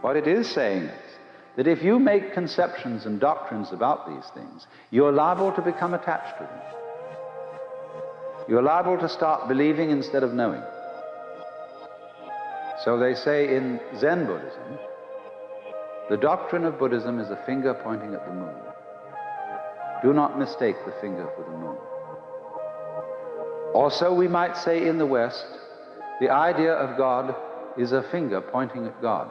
What it is saying is that if you make conceptions and doctrines about these things, you're liable to become attached to them. You're liable to start believing instead of knowing. So they say in Zen Buddhism, the doctrine of Buddhism is a finger pointing at the moon. Do not mistake the finger for the moon. Also, we might say in the West, the idea of God is a finger pointing at God.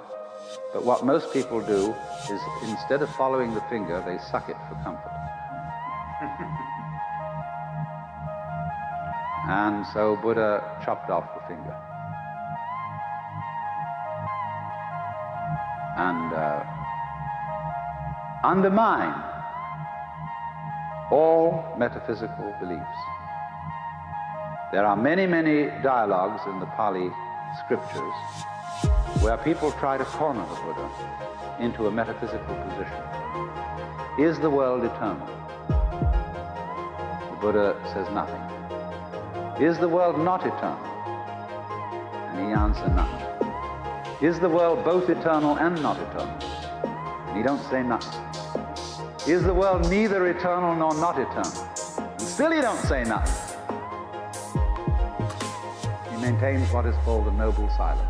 But what most people do is, instead of following the finger, they suck it for comfort. And so Buddha chopped off the finger. And undermined all metaphysical beliefs. There are many, many dialogues in the Pali scriptures where people try to corner the Buddha into a metaphysical position. Is the world eternal? The Buddha says nothing. Is the world not eternal? And he answers nothing. Is the world both eternal and not eternal? And he don't say nothing. Is the world neither eternal nor not eternal? And still he don't say nothing. He maintains what is called the noble silence.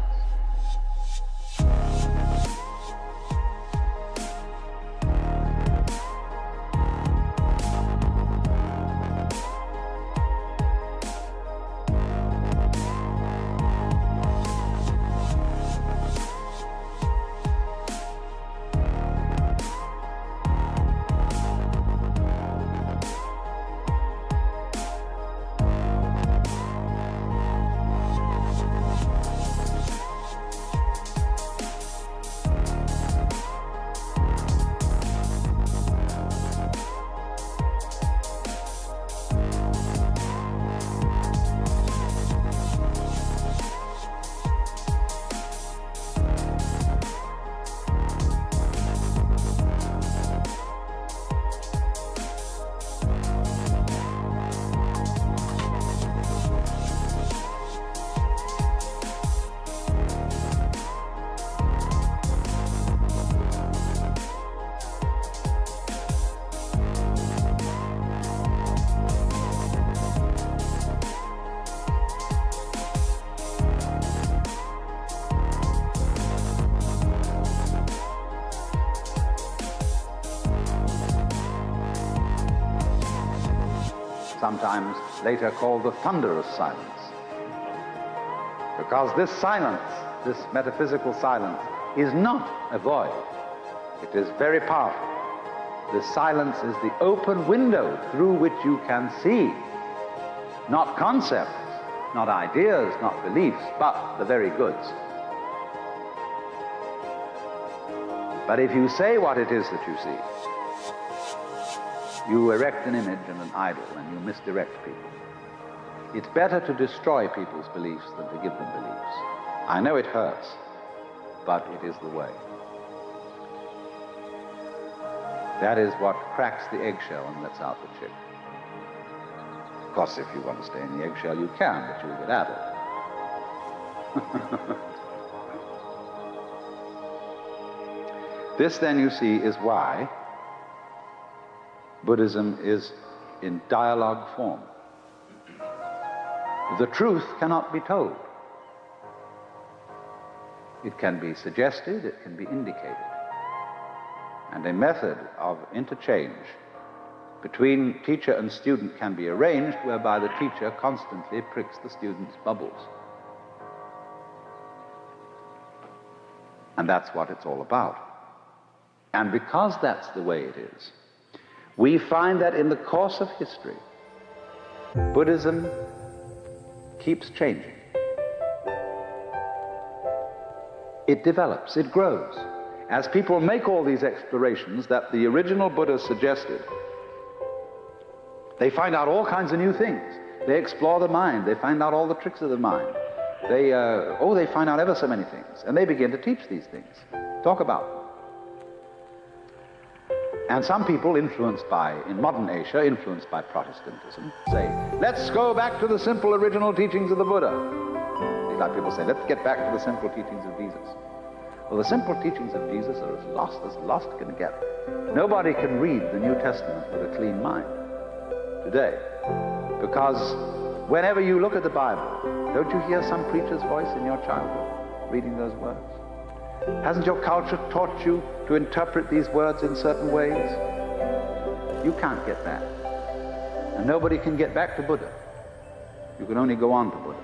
Sometimes later called the thunderous silence. Because this silence, this metaphysical silence, is not a void. It is very powerful. The silence is the open window through which you can see, not concepts, not ideas, not beliefs, but the very goods. But if you say what it is that you see, you erect an image and an idol, and you misdirect people. It's better to destroy people's beliefs than to give them beliefs. I know it hurts, but it is the way. That is what cracks the eggshell and lets out the chick. Of course, if you want to stay in the eggshell, you can, but you'll get addled. This, then, you see, is why Buddhism is in dialogue form. The truth cannot be told. It can be suggested, it can be indicated. And a method of interchange between teacher and student can be arranged whereby the teacher constantly pricks the student's bubbles. And that's what it's all about. And because that's the way it is, we find that in the course of history, Buddhism keeps changing. It develops, it grows. As people make all these explorations that the original Buddha suggested, they find out all kinds of new things. They explore the mind, they find out all the tricks of the mind. They find out ever so many things, and they begin to teach these things, talk about them. And some people influenced by, in modern Asia, influenced by Protestantism, say, let's go back to the simple original teachings of the Buddha. Like people say, let's get back to the simple teachings of Jesus. Well, the simple teachings of Jesus are as lost can get. Nobody can read the New Testament with a clean mind today. Because whenever you look at the Bible, don't you hear some preacher's voice in your childhood reading those words? Hasn't your culture taught you to interpret these words in certain ways? You can't get back. And nobody can get back to Buddha. You can only go on to Buddha.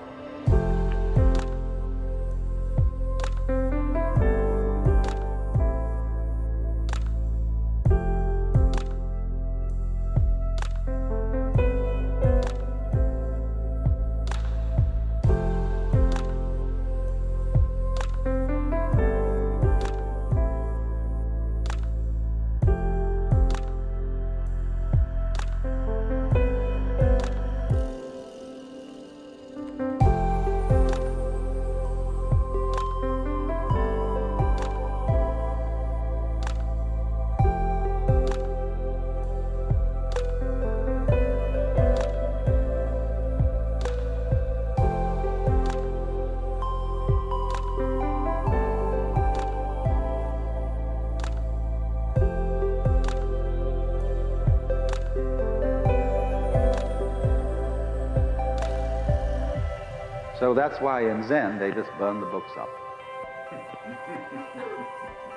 So that's why in Zen they just burn the books up.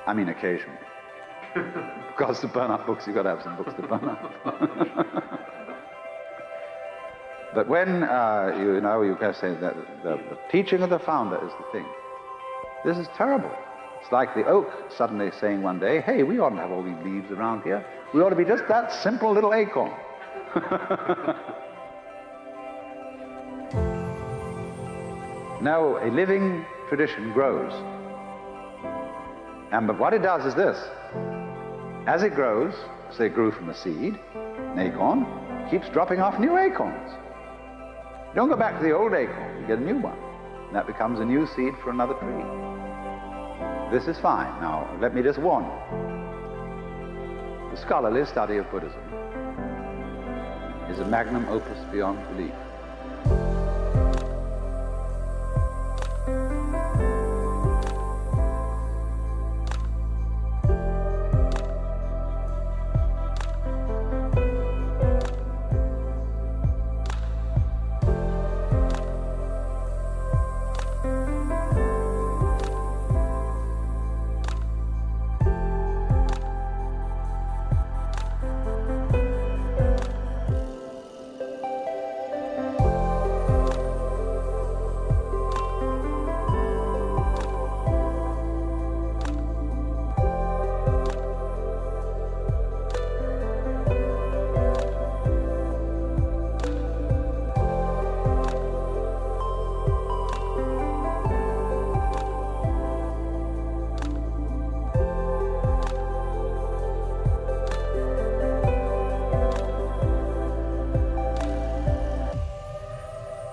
I mean occasionally. Because to burn up books you've got to have some books to burn up. But when, you can say that the teaching of the founder is the thing. This is terrible. It's like the oak suddenly saying one day, hey, we oughtn't to have all these leaves around here. We ought to be just that simple little acorn. No, a living tradition grows. But what it does is this. As it grows, say it grew from a seed, an acorn, keeps dropping off new acorns. You don't go back to the old acorn, you get a new one. And that becomes a new seed for another tree. This is fine. Now, let me just warn you. The scholarly study of Buddhism is a magnum opus beyond belief.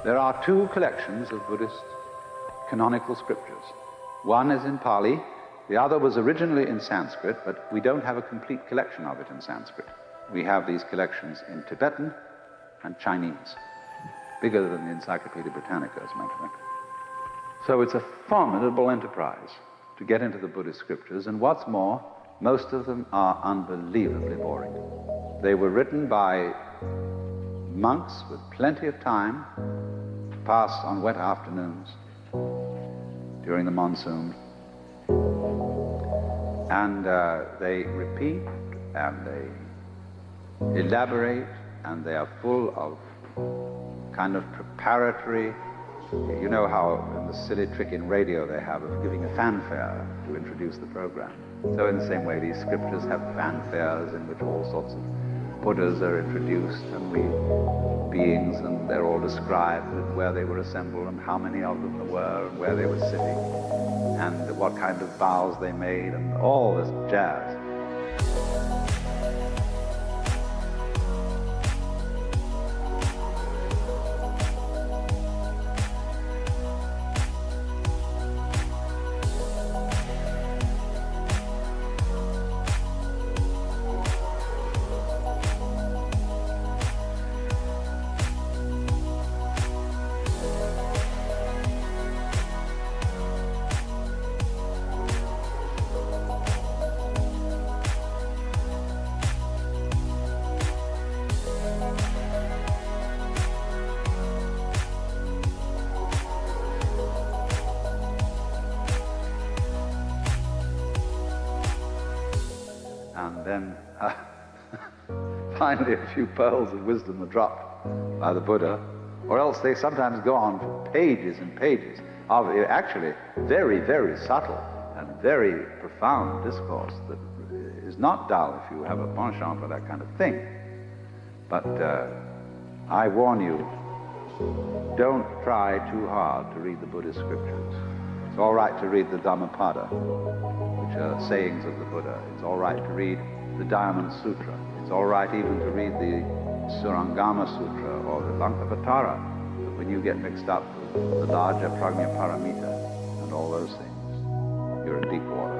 There are two collections of Buddhist canonical scriptures. One is in Pali, the other was originally in Sanskrit, but we don't have a complete collection of it in Sanskrit. We have these collections in Tibetan and Chinese, bigger than the Encyclopedia Britannica, as a matter of fact. So it's a formidable enterprise to get into the Buddhist scriptures, and what's more, most of them are unbelievably boring. They were written by monks with plenty of time to pass on wet afternoons during the monsoon. And they repeat and they elaborate, and they are full of kind of preparatory. You know how in the silly trick in radio they have of giving a fanfare to introduce the program. So in the same way, these scriptures have fanfares in which all sorts of Buddhas are introduced, and beings, and they're all described, and where they were assembled, and how many of them there were, and where they were sitting, and what kind of vows they made, and all this jazz. and then finally a few pearls of wisdom are dropped by the Buddha, or else they sometimes go on for pages and pages of actually very, very subtle and very profound discourse that is not dull if you have a penchant for that kind of thing. But I warn you, don't try too hard to read the Buddhist scriptures. It's all right to read the Dhammapada, which are sayings of the Buddha. It's all right to read the Diamond Sutra. It's all right even to read the Surangama Sutra or the Lankavatara. But when you get mixed up with the larger Prajna Paramita and all those things, you're in deep water.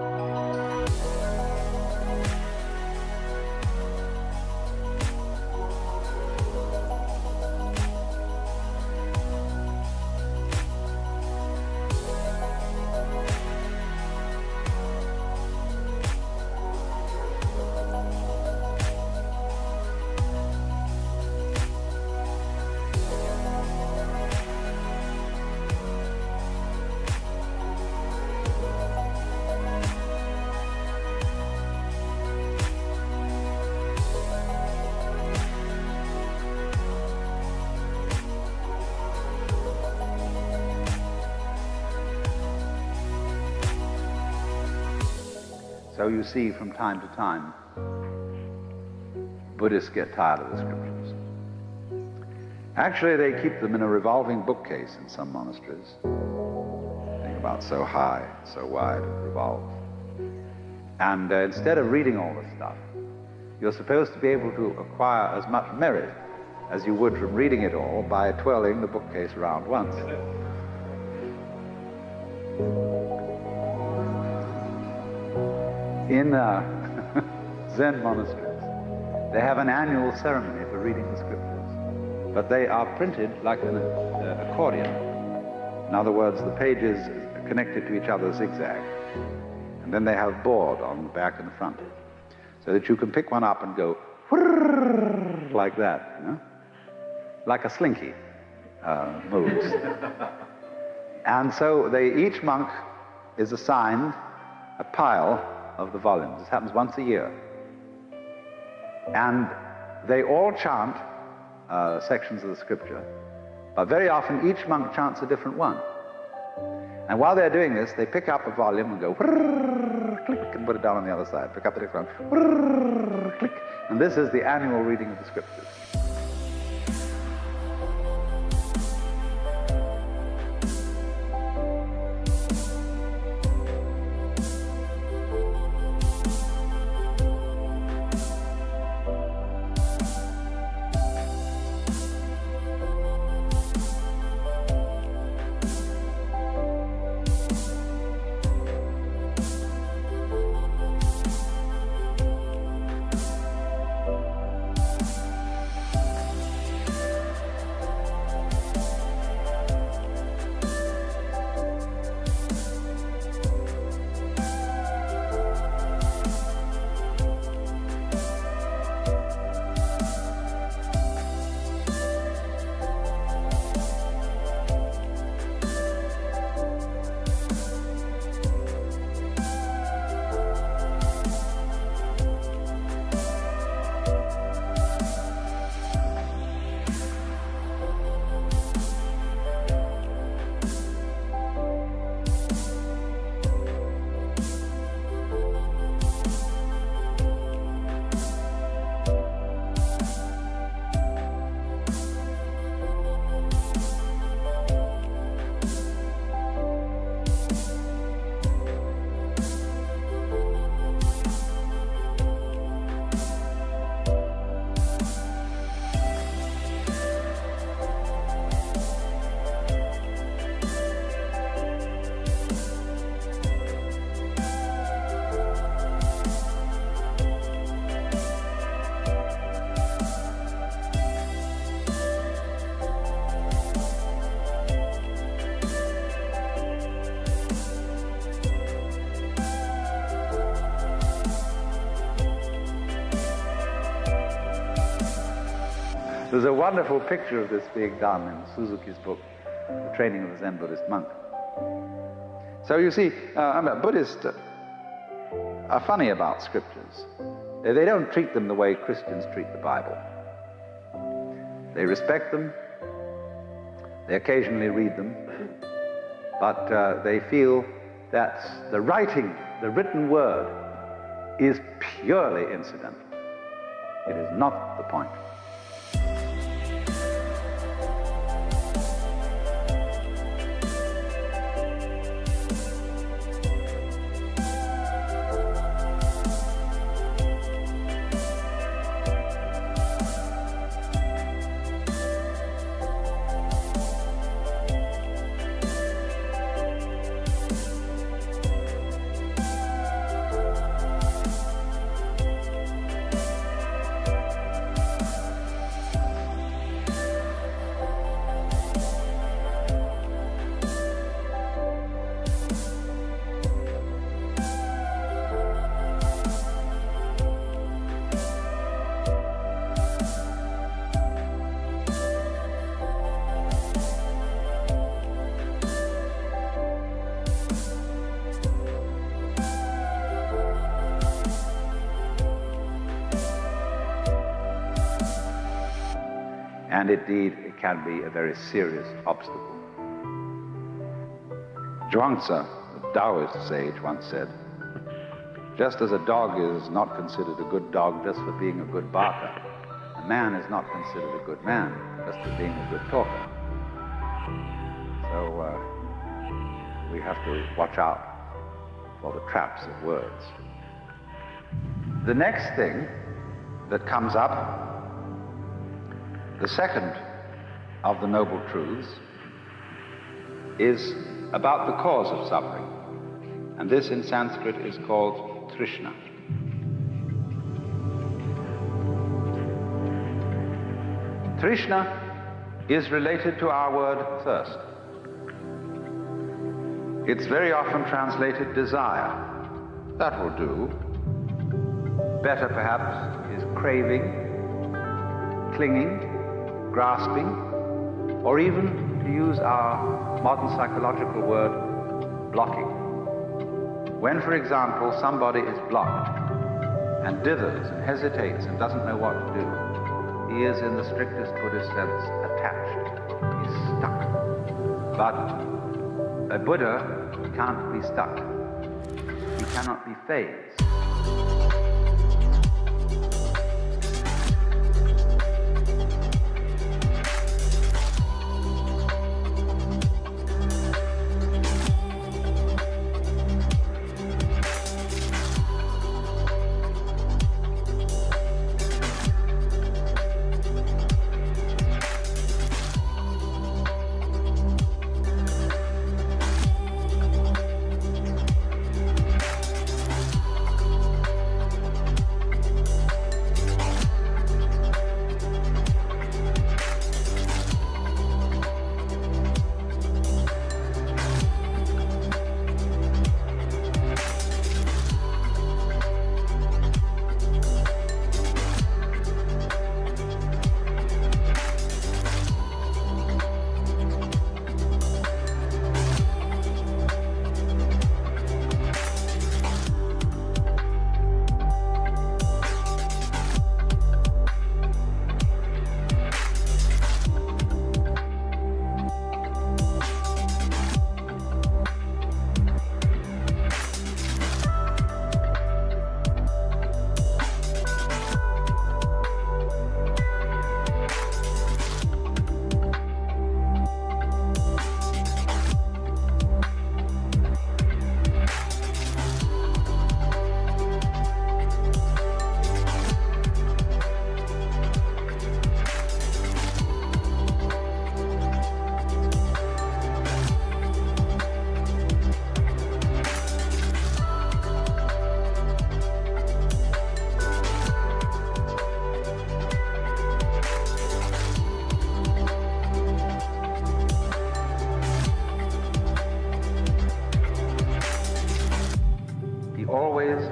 So you see, from time to time, Buddhists get tired of the scriptures. Actually, they keep them in a revolving bookcase in some monasteries. Think about so high, so wide, it revolves. And instead of reading all this stuff, you're supposed to be able to acquire as much merit as you would from reading it all by twirling the bookcase around once. In Zen monasteries, they have an annual ceremony for reading the scriptures, but they are printed like an accordion. In other words, the pages are connected to each other zigzag, and then they have board on the back and the front, so that you can pick one up and go like that, you know? Like a slinky moves. And so each monk is assigned a pile of the volumes. This happens once a year. And they all chant sections of the scripture, but very often each monk chants a different one. And while they're doing this, they pick up a volume and go click and put it down on the other side. Pick up the next one, click. And this is the annual reading of the scriptures. There's a wonderful picture of this being done in Suzuki's book, The Training of a Zen Buddhist Monk. So you see, Buddhists are funny about scriptures. They don't treat them the way Christians treat the Bible. They respect them, they occasionally read them, but they feel that the written word is purely incidental. It is not the point. And indeed, it can be a very serious obstacle. Zhuangzi, the Taoist sage, once said, just as a dog is not considered a good dog just for being a good barker, a man is not considered a good man just for being a good talker. So we have to watch out for the traps of words. The next thing that comes up, the second of the Noble Truths, is about the cause of suffering. And this in Sanskrit is called Trishna. Trishna is related to our word thirst. It's very often translated desire. That will do. Better perhaps is craving, clinging, grasping, or even, to use our modern psychological word, blocking. When, for example, somebody is blocked and dithers and hesitates and doesn't know what to do, he is, in the strictest Buddhist sense, attached. He's stuck. But a Buddha can't be stuck. He cannot be phased.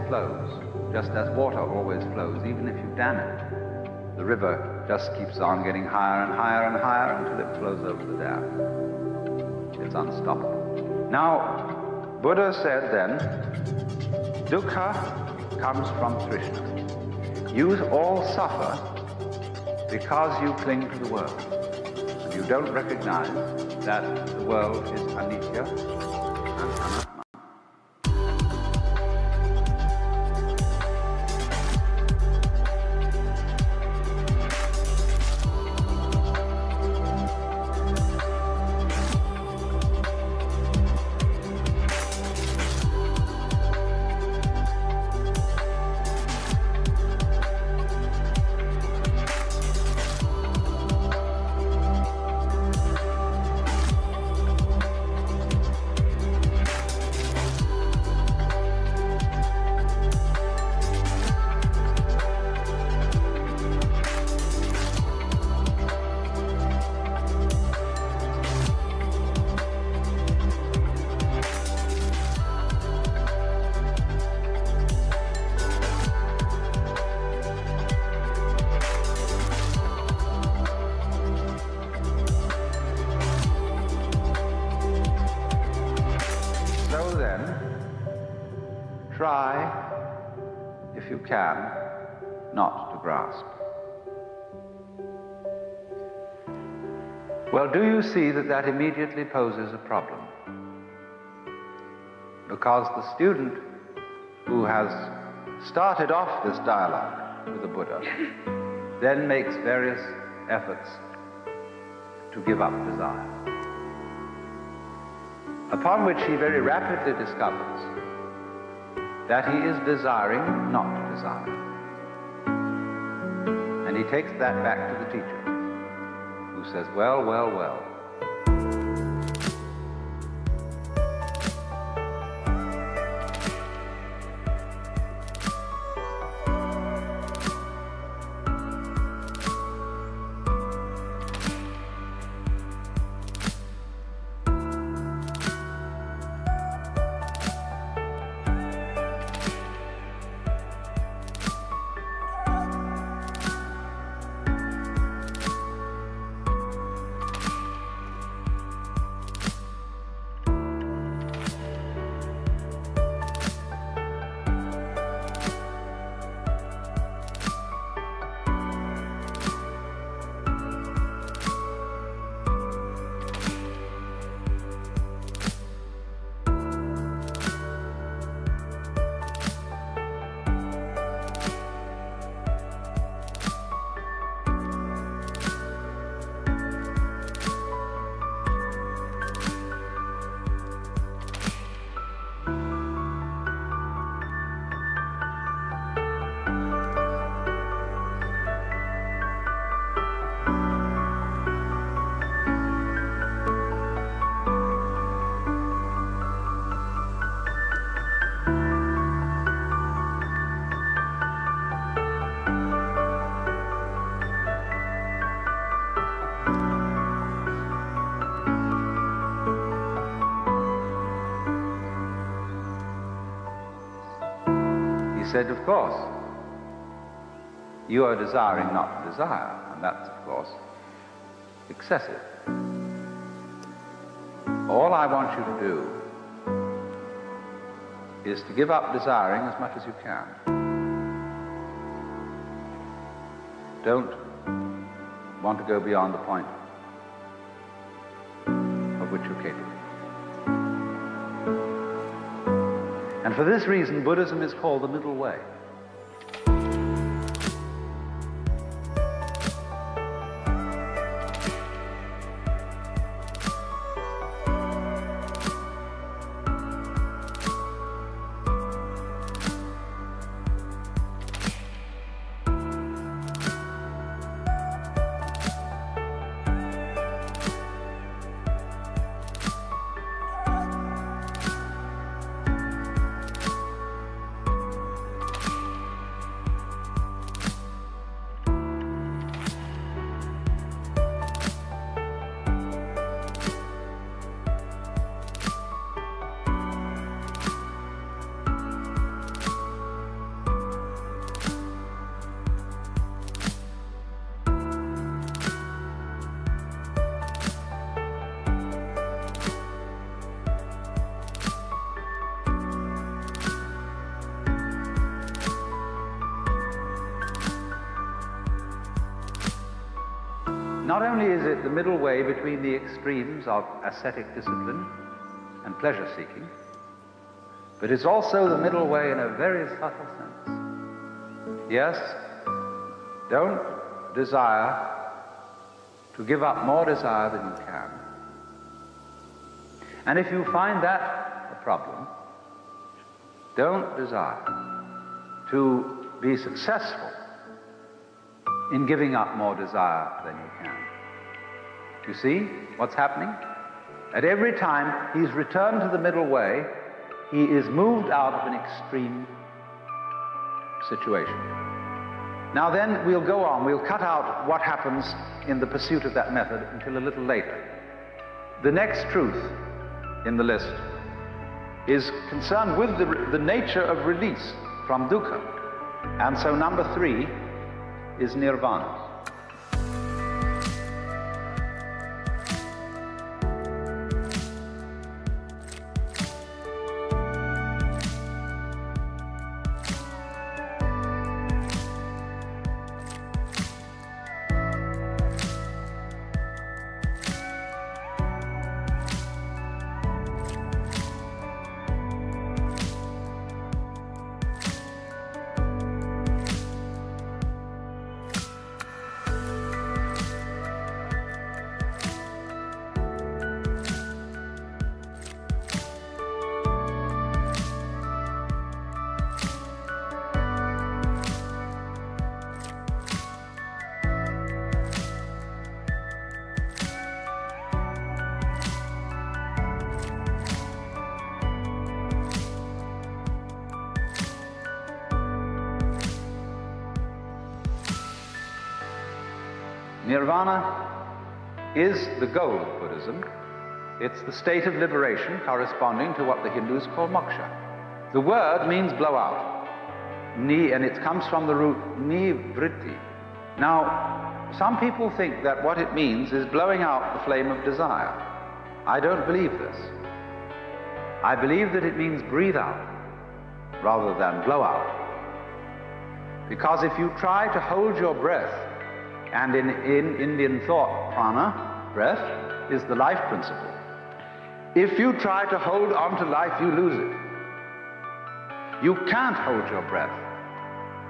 Flows, just as water always flows, even if you dam it. The river just keeps on getting higher and higher and higher until it flows over the dam. It's unstoppable. Now, Buddha said then, dukkha comes from Trishna. You all suffer because you cling to the world. And you don't recognize that the world is anicca and anatma. Try, if you can, not to grasp. Well, do you see that that immediately poses a problem? Because the student who has started off this dialogue with the Buddha then makes various efforts to give up desire, upon which he very rapidly discovers that he is desiring not to desire. And he takes that back to the teacher, who says, well, well, well. He said, of course, you are desiring not to desire, and that's, of course, excessive. All I want you to do is to give up desiring as much as you can. Don't want to go beyond the point of which you're capable. And for this reason, Buddhism is called the middle way. Not only is it the middle way between the extremes of ascetic discipline and pleasure-seeking, but it's also the middle way in a very subtle sense. Yes, don't desire to give up more desire than you can. And if you find that a problem, don't desire to be successful in giving up more desire than you can. You see what's happening? At every time he's returned to the middle way, he is moved out of an extreme situation. Now then, we'll go on. We'll cut out what happens in the pursuit of that method until a little later. The next truth in the list is concerned with the nature of release from dukkha. And so number 3 is nirvana. Nirvana is the goal of Buddhism. It's the state of liberation corresponding to what the Hindus call moksha. The word means blow out, and it comes from the root nivritti. Now, some people think that what it means is blowing out the flame of desire. I don't believe this. I believe that it means breathe out rather than blow out. Because if you try to hold your breath, and in Indian thought, prana, breath, is the life principle. If you try to hold on to life, you lose it. You can't hold your breath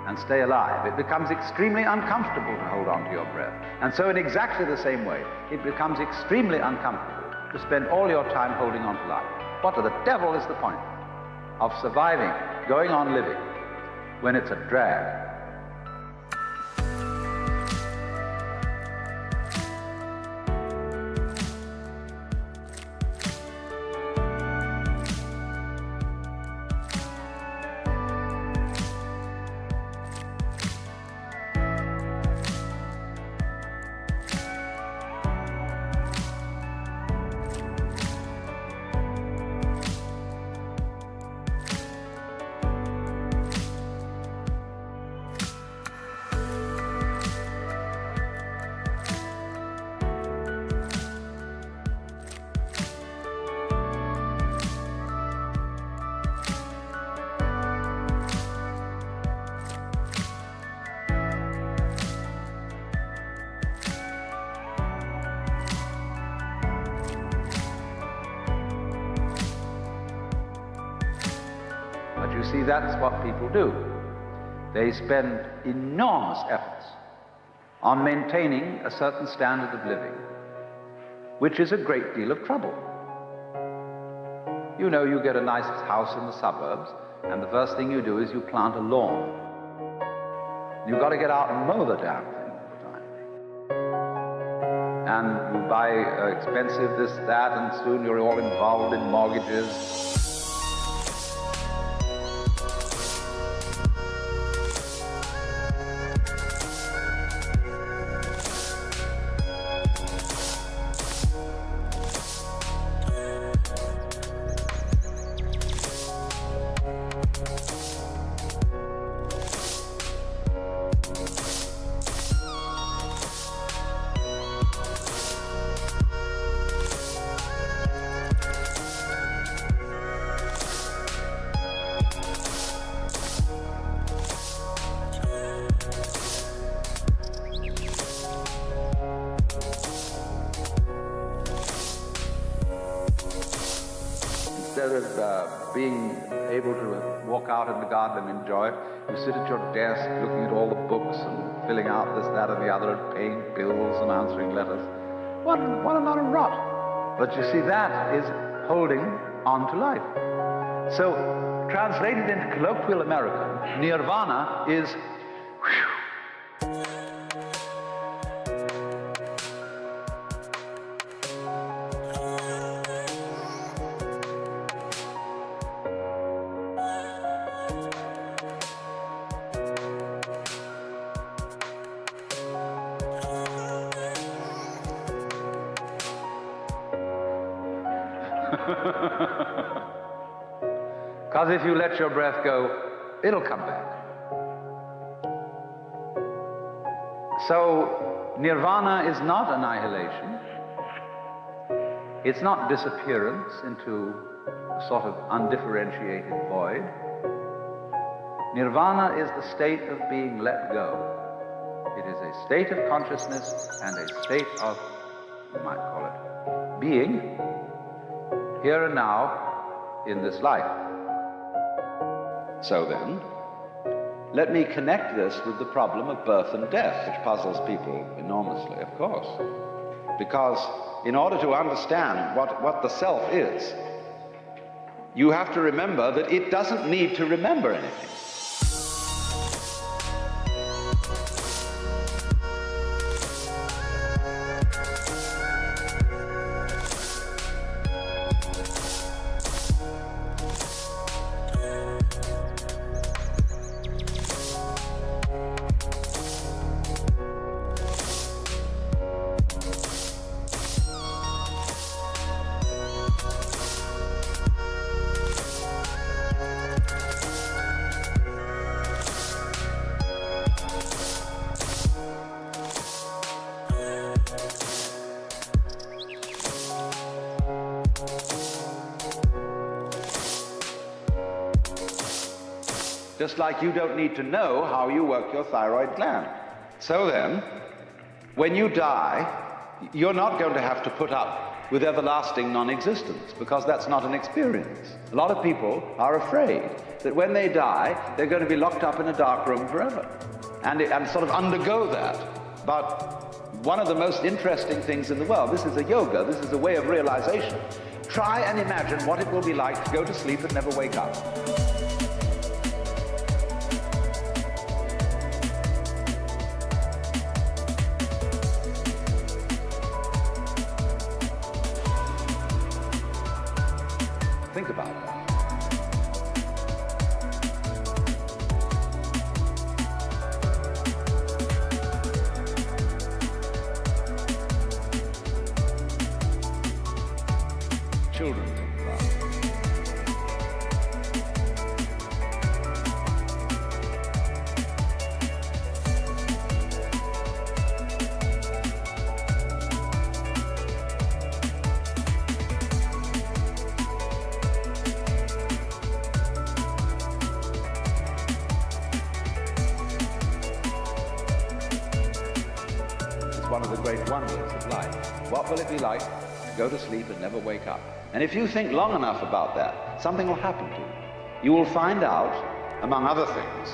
and stay alive. It becomes extremely uncomfortable to hold on to your breath. And so in exactly the same way, it becomes extremely uncomfortable to spend all your time holding on to life. What the devil is the point of surviving, going on living, when it's a drag? You see, that's what people do. They spend enormous efforts on maintaining a certain standard of living, which is a great deal of trouble. You know, you get a nice house in the suburbs, and the first thing you do is you plant a lawn. You've got to get out and mow the damn thing all the time. And you buy expensive this, that, and soon you're all involved in mortgages. being able to walk out in the garden and enjoy it. You sit at your desk looking at all the books and filling out this, that, and the other, and paying bills and answering letters. What a lot of rot. But you see, that is holding on to life. So, translated into colloquial American, nirvana is because if you let your breath go, it'll come back. So, nirvana is not annihilation. It's not disappearance into a sort of undifferentiated void. Nirvana is the state of being let go. It is a state of consciousness and a state of, you might call it, being here and now in this life. So then, let me connect this with the problem of birth and death, which puzzles people enormously, of course. Because in order to understand what the self is, you have to remember that it doesn't need to remember anything. Just like you don't need to know how you work your thyroid gland. So then, when you die, you're not going to have to put up with everlasting non-existence, because that's not an experience. A lot of people are afraid that when they die, they're going to be locked up in a dark room forever and sort of undergo that. But one of the most interesting things in the world, this is a yoga, this is a way of realization. Try and imagine what it will be like to go to sleep and never wake up. Think about it. Children think about it. One of the great wonders of life. What will it be like to go to sleep and never wake up? And if you think long enough about that, something will happen to you. You will find out, among other things,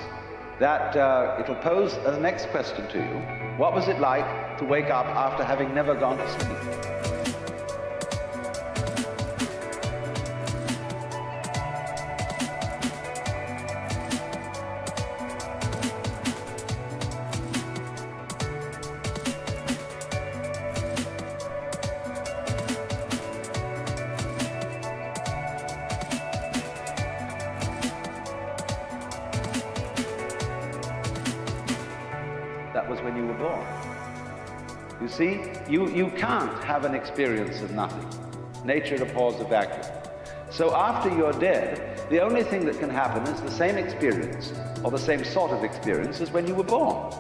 that it'll pose the next question to you. What was it like to wake up after having never gone to sleep? That was when you were born. You see, you can't have an experience of nothing. Nature abhors a vacuum. So after you're dead, the only thing that can happen is the same experience, or the same sort of experience as when you were born.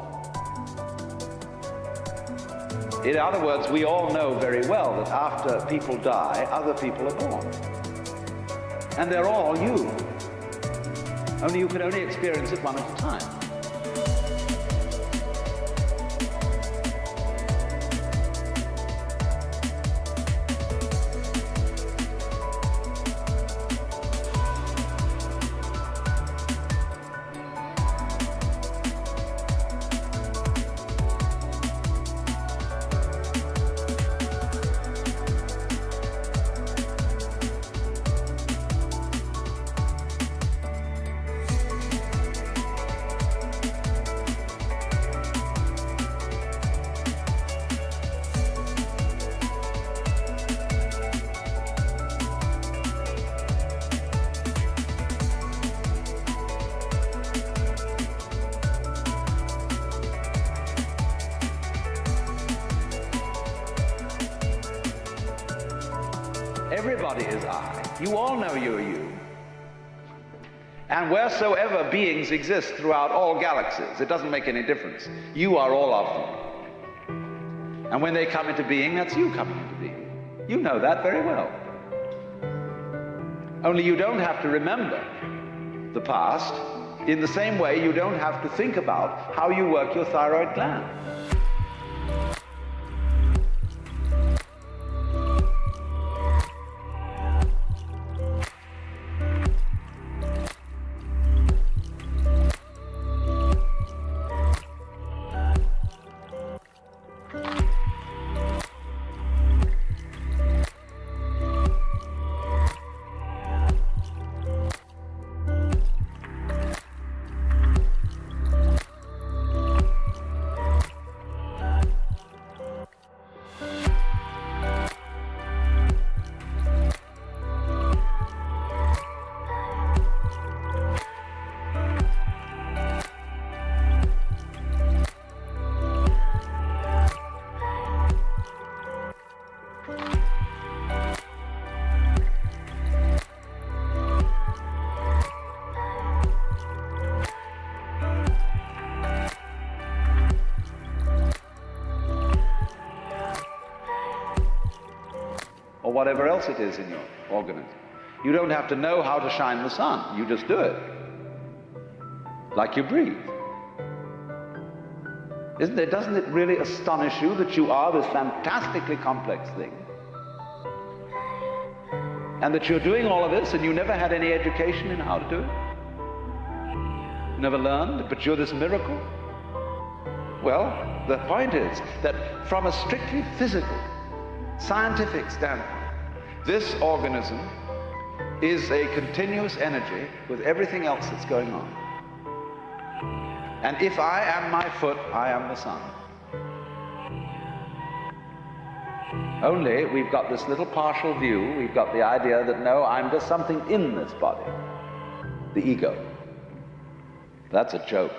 In other words, we all know very well that after people die, other people are born. And they're all you. Only you can only experience it one at a time. everybody is I. You all know you're you. And wheresoever beings exist throughout all galaxies, it doesn't make any difference. You are all of them. And when they come into being, that's you coming into being. You know that very well. Only you don't have to remember the past in the same way you don't have to think about how you work your thyroid gland. Or whatever else it is in your organism. You don't have to know how to shine the sun. You just do it. Like you breathe. Doesn't it really astonish you that you are this fantastically complex thing? And that you're doing all of this and you never had any education in how to do it? Never learned, but you're this miracle? Well, the point is that from a strictly physical, scientific standpoint, this organism is a continuous energy with everything else that's going on. And if I am my foot, I am the sun. Only we've got this little partial view, we've got the idea that no, I'm just something in this body, the ego. That's a joke.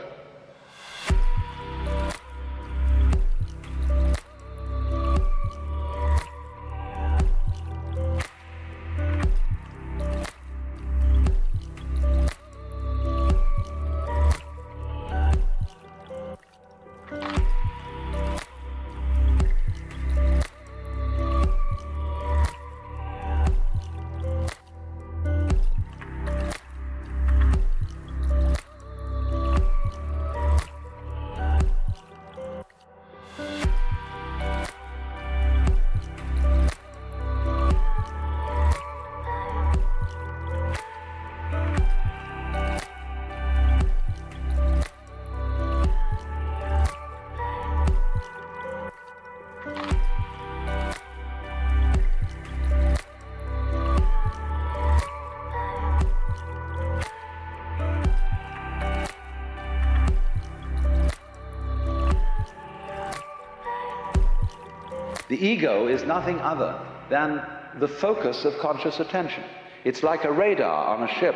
The ego is nothing other than the focus of conscious attention. It's like a radar on a ship.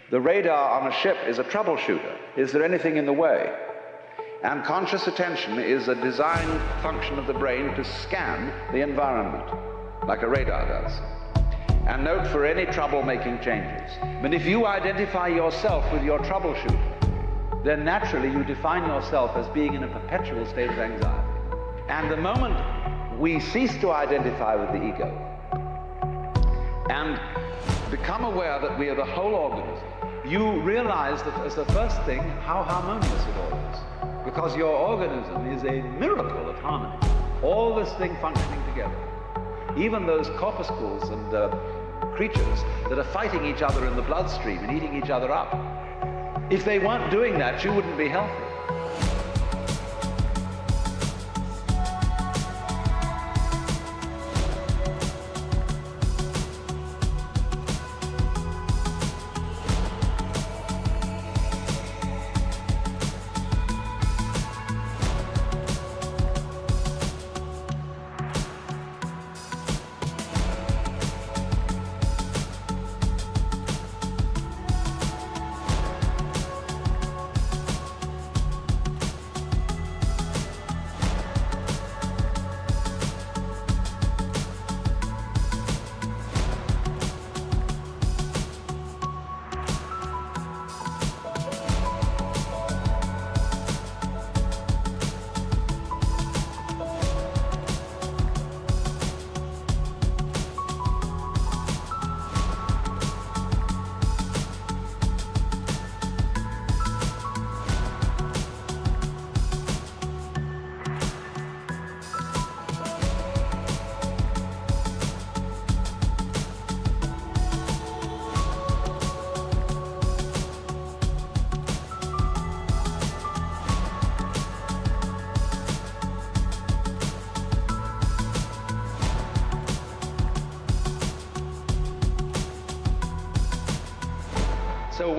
The radar on a ship is a troubleshooter. Is there anything in the way? And conscious attention is a designed function of the brain to scan the environment, like a radar does, and note for any trouble-making changes. But if you identify yourself with your troubleshooter, then naturally you define yourself as being in a perpetual state of anxiety. And the moment we cease to identify with the ego and become aware that we are the whole organism, you realize that as the first thing how harmonious it all is. Because your organism is a miracle of harmony. All this thing functioning together. Even those corpuscles and creatures that are fighting each other in the bloodstream and eating each other up. If they weren't doing that, you wouldn't be healthy.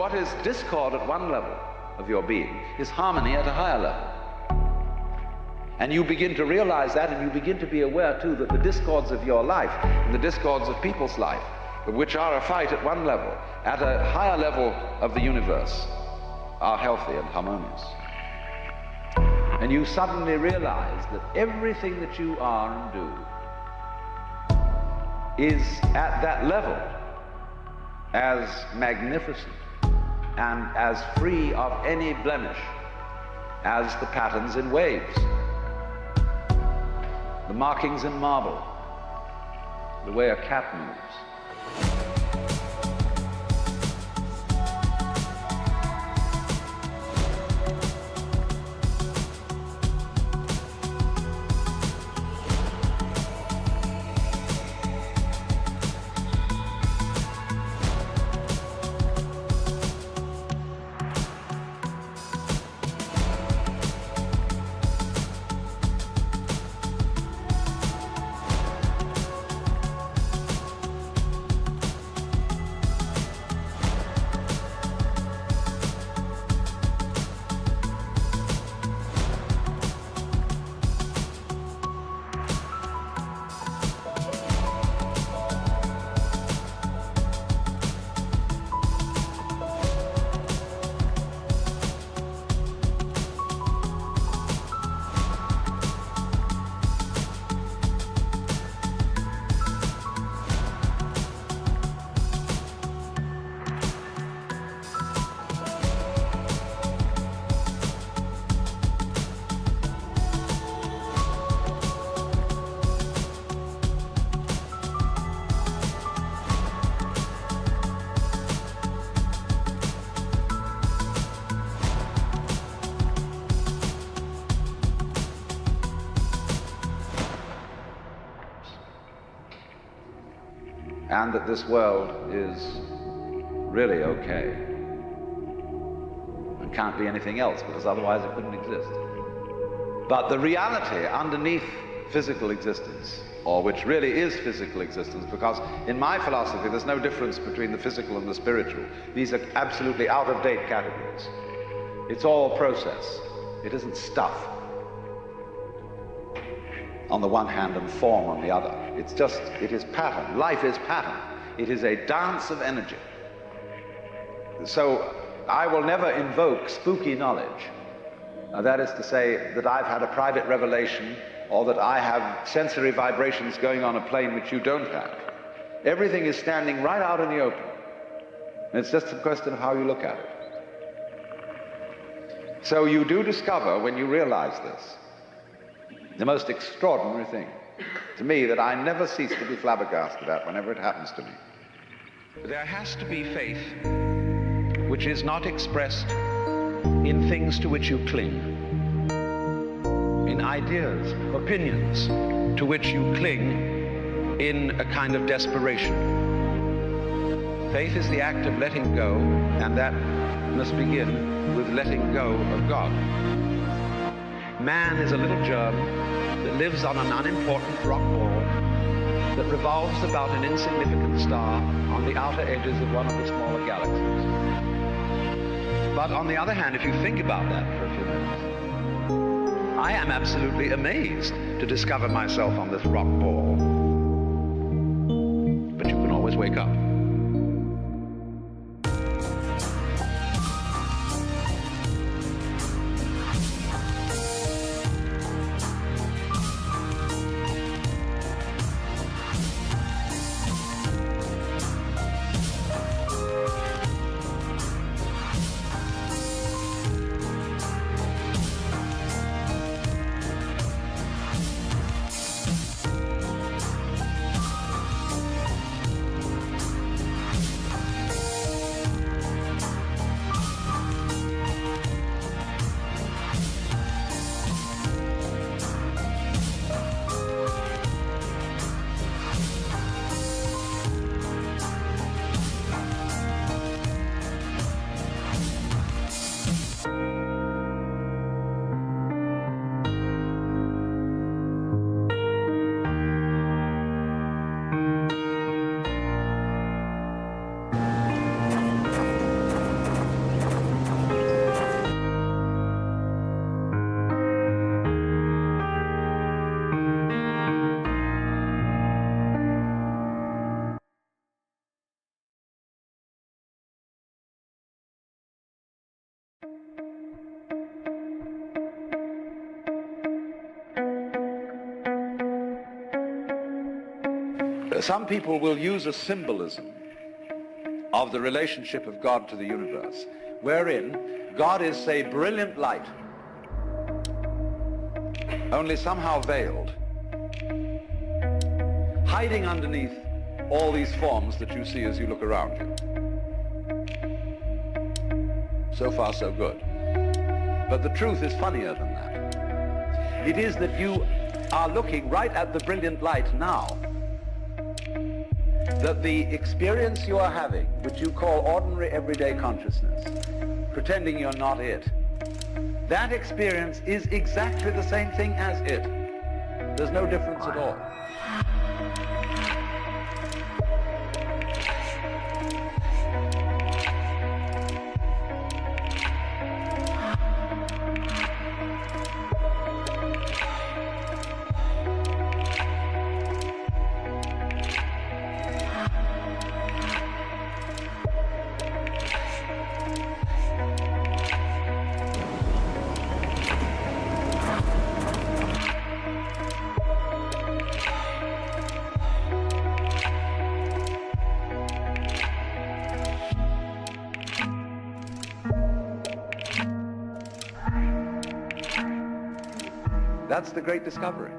what is discord at one level of your being is harmony at a higher level. And you begin to realize that, and you begin to be aware too that the discords of your life and the discords of people's life, which are a fight at one level, at a higher level of the universe, are healthy and harmonious. And you suddenly realize that everything that you are and do is at that level as magnificent and as free of any blemish as the patterns in waves, the markings in marble, the way a cat moves. And that this world is really okay and can't be anything else, because otherwise it couldn't exist. But the reality underneath physical existence, or which really is physical existence, because in my philosophy there's no difference between the physical and the spiritual. These are absolutely out-of-date categories. It's all process. It isn't stuff on the one hand and form on the other. It's just, it is pattern. Life is pattern. It is a dance of energy. So I will never invoke spooky knowledge. That is to say that I've had a private revelation, or that I have sensory vibrations going on a plane which you don't have. Everything is standing right out in the open. And it's just a question of how you look at it. So you do discover, when you realize this, the most extraordinary thing to me that I never cease to be flabbergasted at whenever it happens to me. There has to be faith which is not expressed in things to which you cling, in ideas, opinions to which you cling in a kind of desperation. Faith is the act of letting go, and that must begin with letting go of God. Man is a little germ that lives on an unimportant rock ball that revolves about an insignificant star on the outer edges of one of the smaller galaxies. But on the other hand, if you think about that for a few minutes, I am absolutely amazed to discover myself on this rock ball. But you can always wake up. Some people will use a symbolism of the relationship of God to the universe, wherein God is, say, brilliant light, only somehow veiled, hiding underneath all these forms that you see as you look around you. So far, so good. But the truth is funnier than that. It is that you are looking right at the brilliant light now, that the experience you are having, which you call ordinary everyday consciousness, pretending you're not it, that experience is exactly the same thing as it. There's no difference at all. That's the great discovery.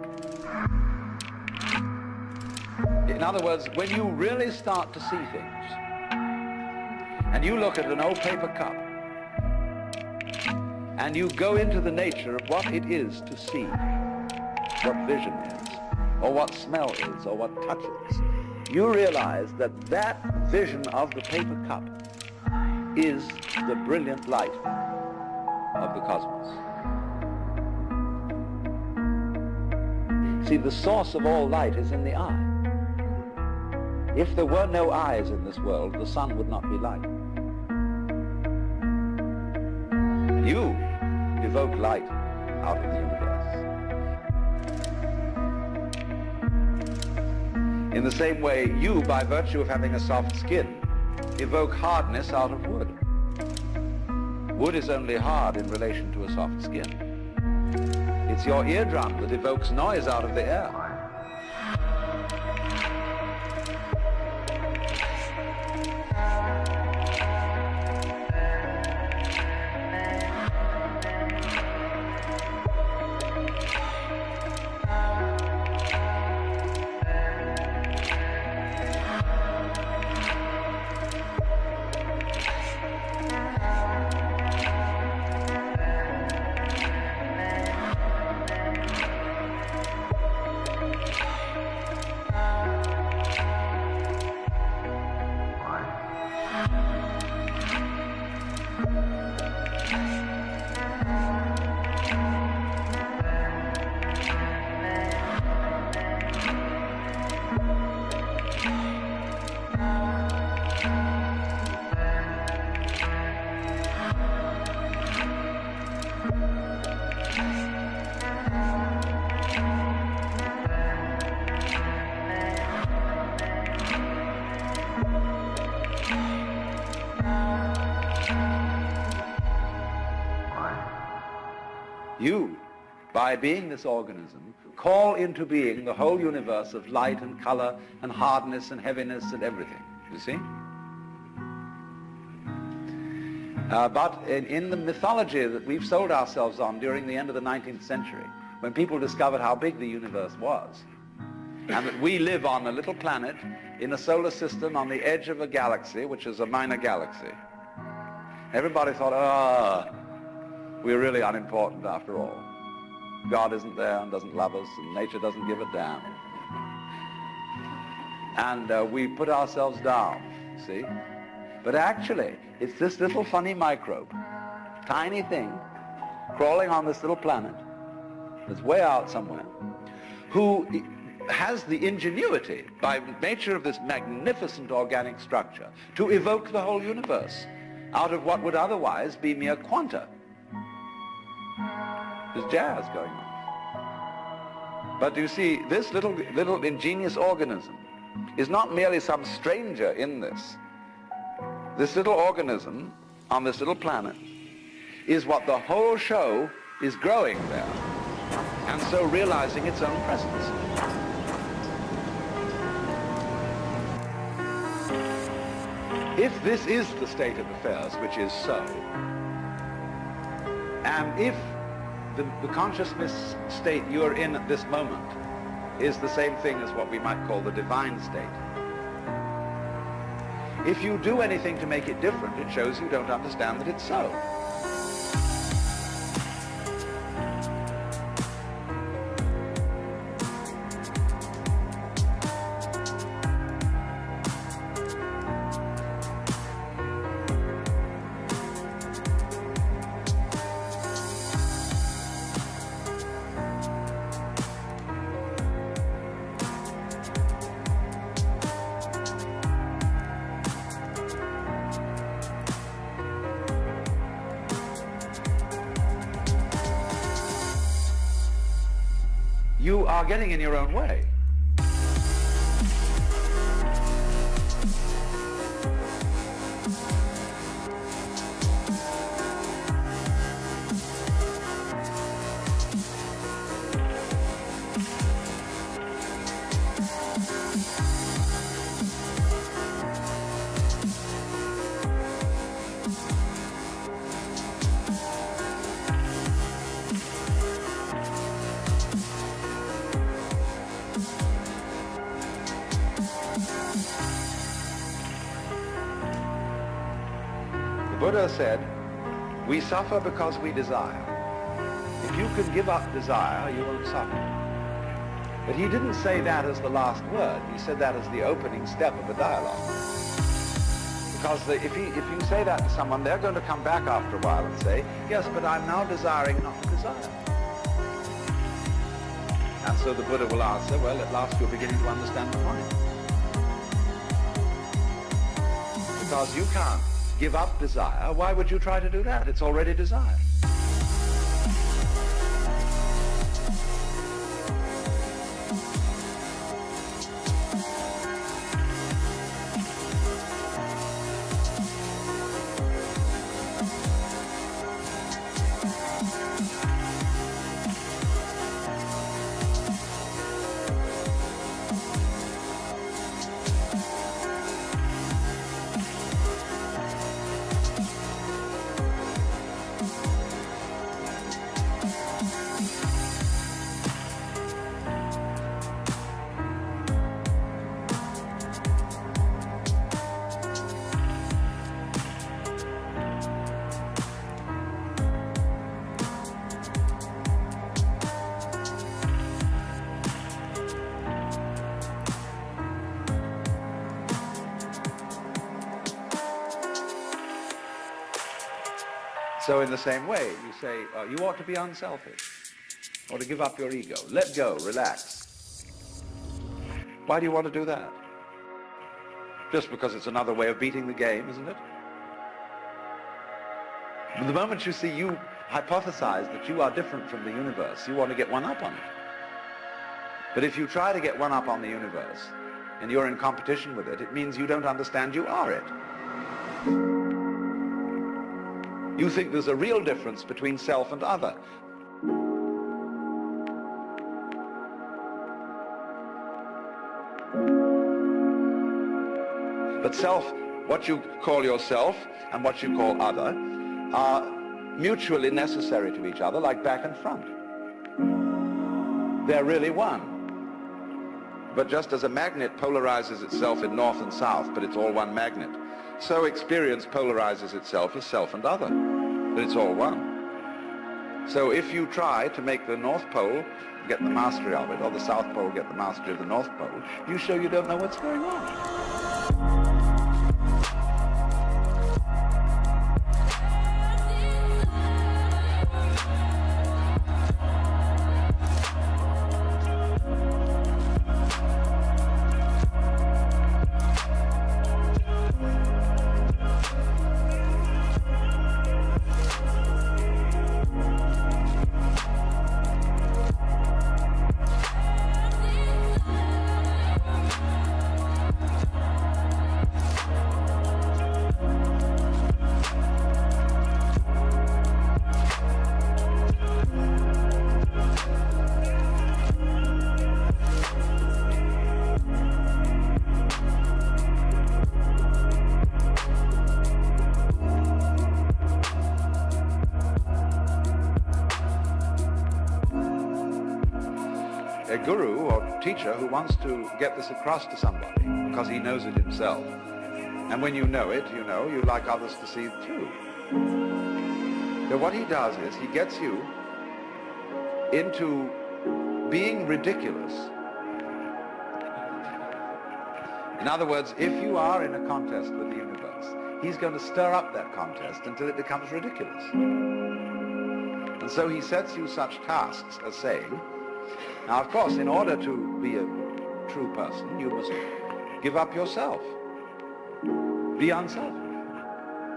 In other words, when you really start to see things, and you look at an old paper cup, and you go into the nature of what it is to see, what vision is, or what smell is, or what touch is, you realize that that vision of the paper cup is the brilliant light of the cosmos. See, the source of all light is in the eye. If there were no eyes in this world, the sun would not be light. You evoke light out of the universe. In the same way, you, by virtue of having a soft skin, evoke hardness out of wood. Wood is only hard in relation to a soft skin. It's your eardrum that evokes noise out of the air. You, by being this organism, call into being the whole universe of light and color and hardness and heaviness and everything, you see? But in the mythology that we've sold ourselves on during the end of the 19th century, when people discovered how big the universe was, and that we live on a little planet in a solar system on the edge of a galaxy, which is a minor galaxy, everybody thought, we're really unimportant after all. God isn't there and doesn't love us, and nature doesn't give a damn. And we put ourselves down, see? But actually, it's this little funny microbe, tiny thing, crawling on this little planet, that's way out somewhere, who has the ingenuity, by nature of this magnificent organic structure, to evoke the whole universe out of what would otherwise be mere quanta. There's jazz going on. But you see, this little ingenious organism is not merely some stranger in this. This little organism on this little planet is what the whole show is growing there, and so realizing its own presence. If this is the state of affairs, which is so, and if the consciousness state you're in at this moment is the same thing as what we might call the divine state, if you do anything to make it different, it shows you don't understand that it's so. You are getting in your own way. The Buddha said, we suffer because we desire. If you can give up desire, you won't suffer. But he didn't say that as the last word. He said that as the opening step of a dialogue. Because if you say that to someone, they're going to come back after a while and say, yes, but I'm now desiring not to desire. And so the Buddha will answer, well, at last you're beginning to understand the point. Because you can't give up desire. Why would you try to do that? It's already desire. So in the same way, you say, you ought to be unselfish, or to give up your ego. Let go, relax. Why do you want to do that? Just because it's another way of beating the game, isn't it? But the moment you see you hypothesize that you are different from the universe, you want to get one up on it. But if you try to get one up on the universe, and you're in competition with it, it means you don't understand you are it. You think there's a real difference between self and other. But self, what you call yourself and what you call other, are mutually necessary to each other, like back and front. They're really one. But just as a magnet polarizes itself in north and south, but it's all one magnet, so experience polarizes itself as self and other, but it's all one. So if you try to make the North Pole get the mastery of it, or the South Pole get the mastery of the North Pole, you show you don't know what's going on. a guru or teacher who wants to get this across to somebody because he knows it himself. And when you know it, you like others to see it too. So what he does is he gets you into being ridiculous. In other words, if you are in a contest with the universe, he's going to stir up that contest until it becomes ridiculous. And so he sets you such tasks as saying, now of course, in order to be a true person, you must give up yourself. Be unselfish.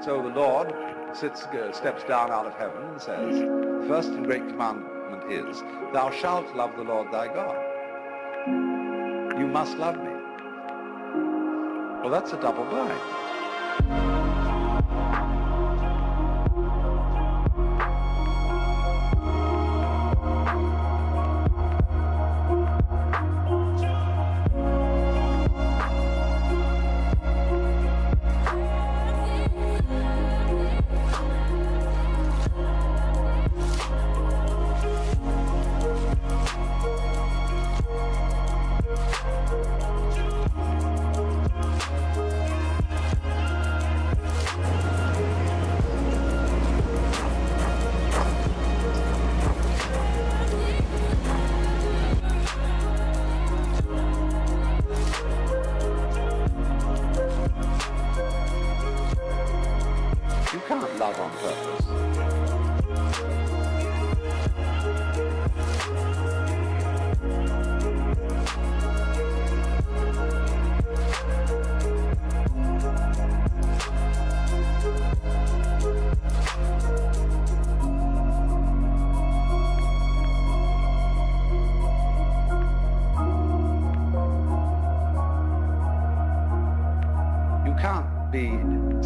So the Lord steps down out of heaven and says, the first and great commandment is, thou shalt love the Lord thy God. You must love me. Well, that's a double bind. Love on purpose. You can't be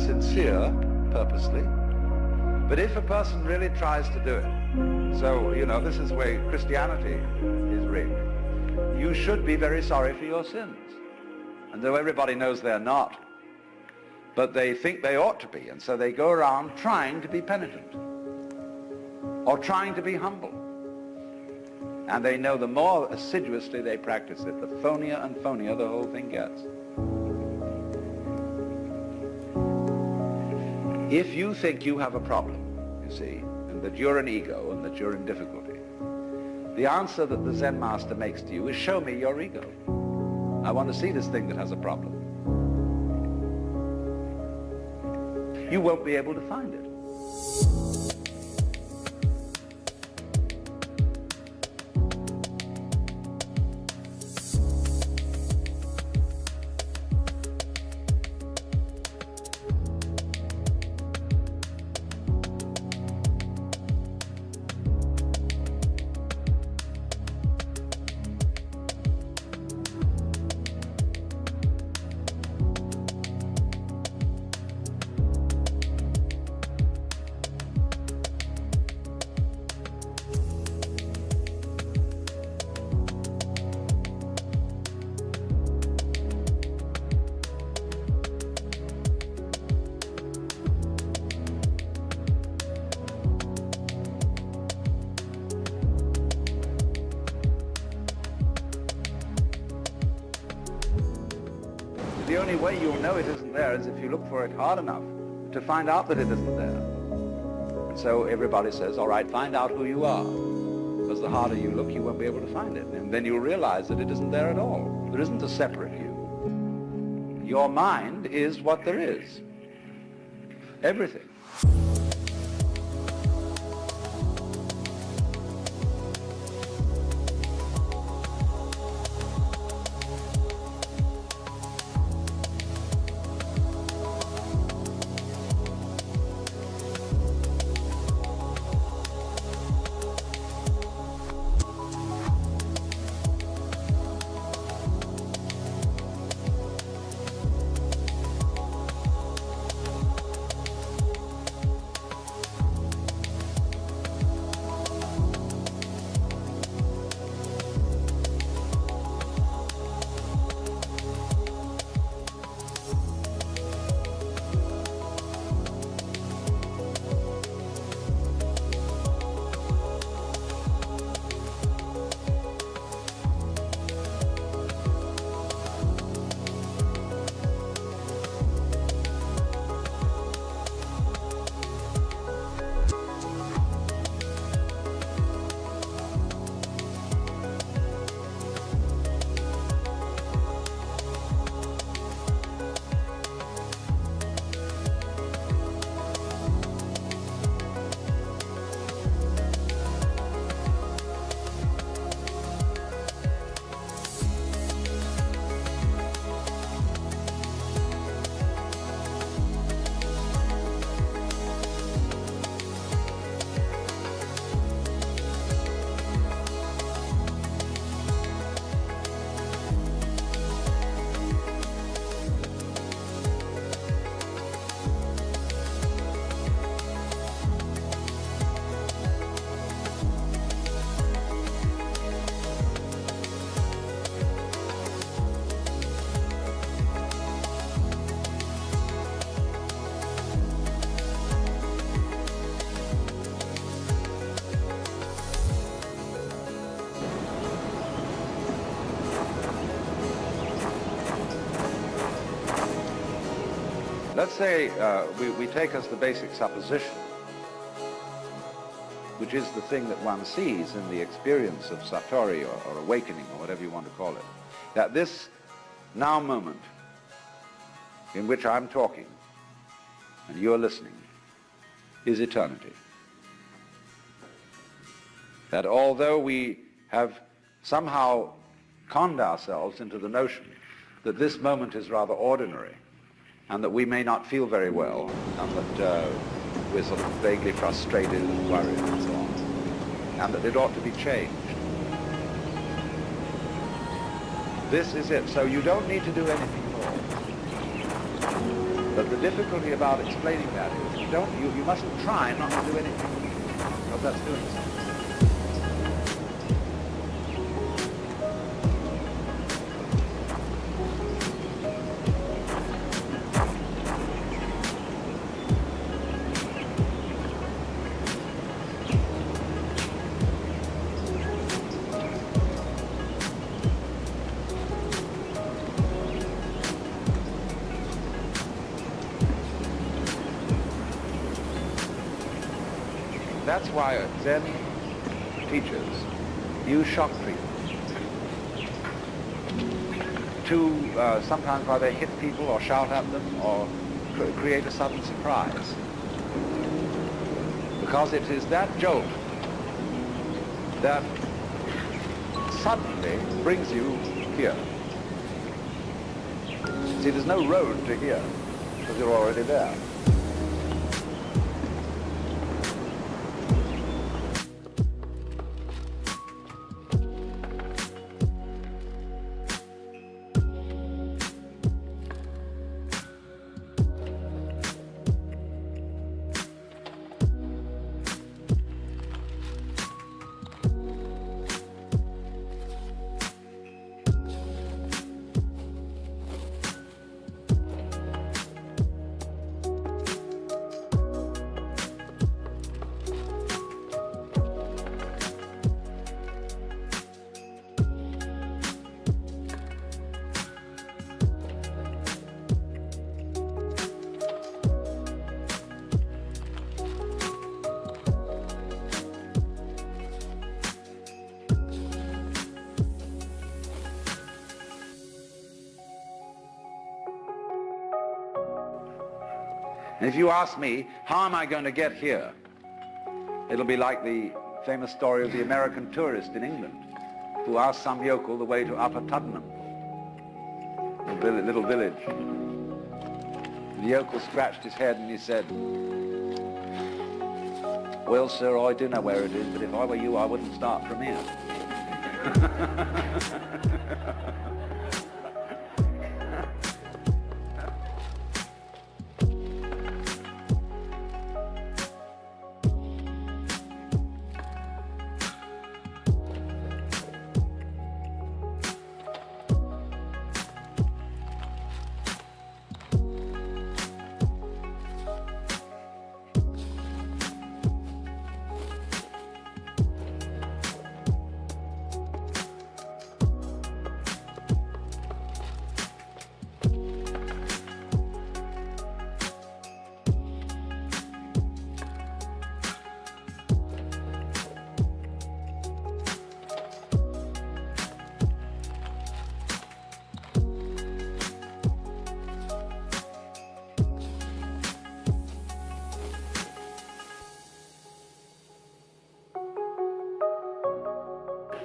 sincere purposely. But if a person really tries to do it, so, this is the way Christianity is rigged, you should be very sorry for your sins. And though everybody knows they're not, but they think they ought to be, and so they go around trying to be penitent or trying to be humble. And they know the more assiduously they practice it, the phonier and phonier the whole thing gets. If you think you have a problem, you see, and that you're an ego and that you're in difficulty, the answer that the Zen master makes to you is, show me your ego. I want to see this thing that has a problem. You won't be able to find it. The only way you'll know it isn't there is if you look for it hard enough to find out that it isn't there. And so everybody says, all right, find out who you are. Because the harder you look, you won't be able to find it. And then you'll realize that it isn't there at all. There isn't a separate you. Your mind is what there is. Everything. Let's say we take as the basic supposition, which is the thing that one sees in the experience of Satori or awakening or whatever you want to call it, that this now moment in which I'm talking and you're listening is eternity. That although we have somehow conned ourselves into the notion that this moment is rather ordinary and that we may not feel very well and that we're sort of vaguely frustrated and worried and so on, and that it ought to be changed. This is it. So you don't need to do anything more. But the difficulty about explaining that is you mustn't try not to do anything, because that's doing something. That's why Zen teachers use shock treatment to sometimes either hit people or shout at them or create a sudden surprise. Because it is that jolt that suddenly brings you here. See, there's no road to here because you're already there. And if you ask me, how am I going to get here? It'll be like the famous story of the American tourist in England who asked some yokel the way to Upper Tuddenham, a little village. The yokel scratched his head and he said, "Well, sir, I do know where it is, but if I were you, I wouldn't start from here."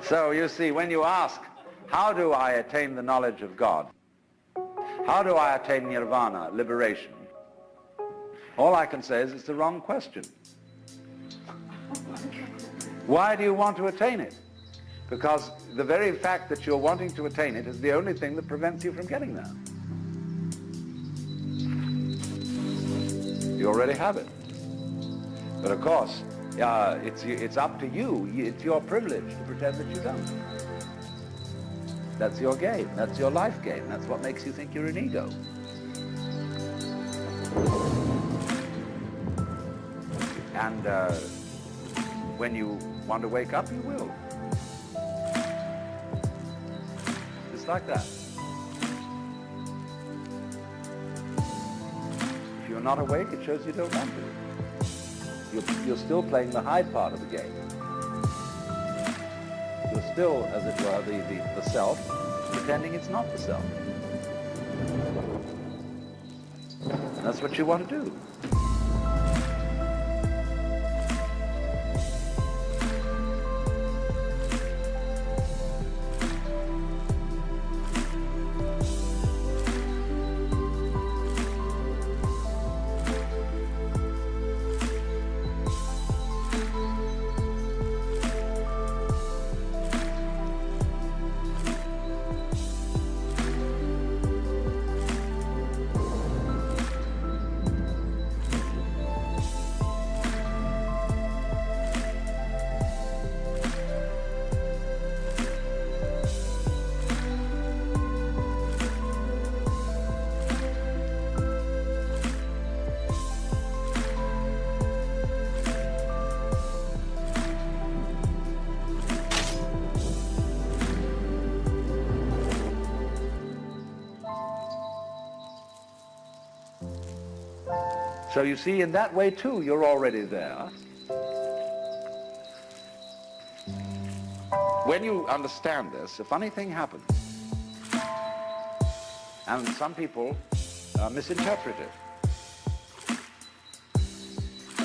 So you see, when you ask, how do I attain the knowledge of God? How do I attain nirvana, liberation? All I can say is it's the wrong question. Why do you want to attain it? Because the very fact that you're wanting to attain it is the only thing that prevents you from getting there. You already have it. But of course, it's up to you. It's your privilege to pretend that you don't. That's your game. That's your life game. That's what makes you think you're an ego. And when you want to wake up, you will. Just like that. you're not awake, it shows you don't want to. You're still playing the hide part of the game. You're still, as it were, the self, pretending it's not the self. And that's what you want to do. So you see, in that way too, you're already there. When you understand this, a funny thing happens. And some people misinterpret it.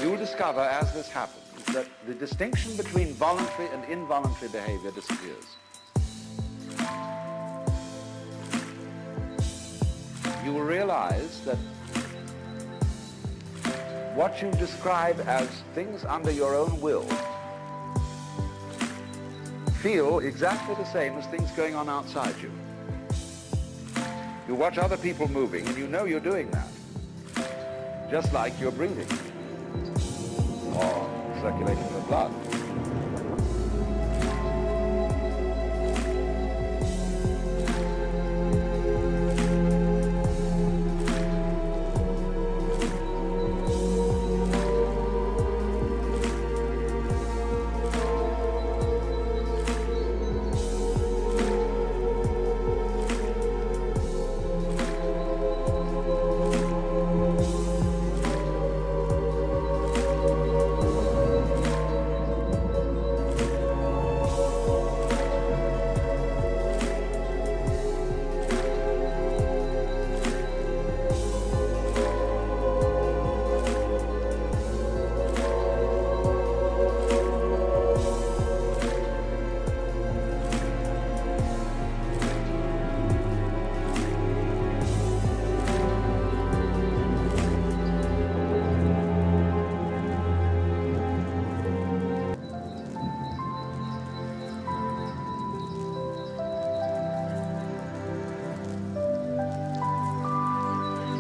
You will discover, as this happens, that the distinction between voluntary and involuntary behavior disappears. You will realize that what you describe as things under your own will feel exactly the same as things going on outside you. You watch other people moving and you know you're doing that, just like you're breathing or circulating the blood.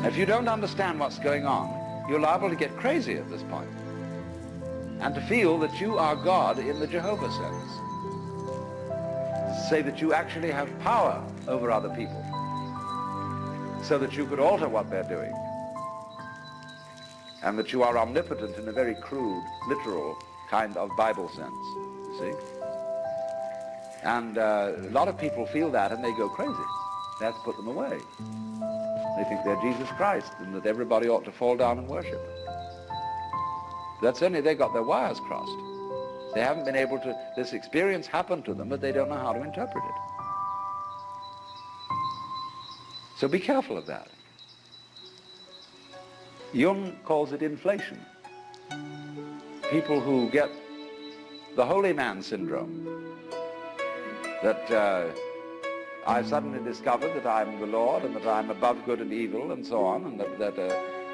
If you don't understand what's going on, you're liable to get crazy at this point and to feel that you are God in the Jehovah sense. To say that you actually have power over other people so that you could alter what they're doing, and that you are omnipotent in a very crude, literal kind of Bible sense, you see? And a lot of people feel that and they go crazy. They have to put them away. They think they're Jesus Christ and that everybody ought to fall down and worship. That's only they got their wires crossed. They haven't been able to, this experience happened to them, but they don't know how to interpret it. So be careful of that. Jung calls it inflation. People who get the holy man syndrome, that I suddenly discovered that I'm the Lord and that I'm above good and evil and so on, and that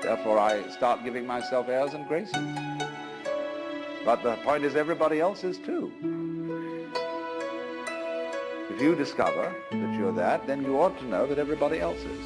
therefore I start giving myself airs and graces. But the point is everybody else is too. If you discover that you're that, then you ought to know that everybody else is.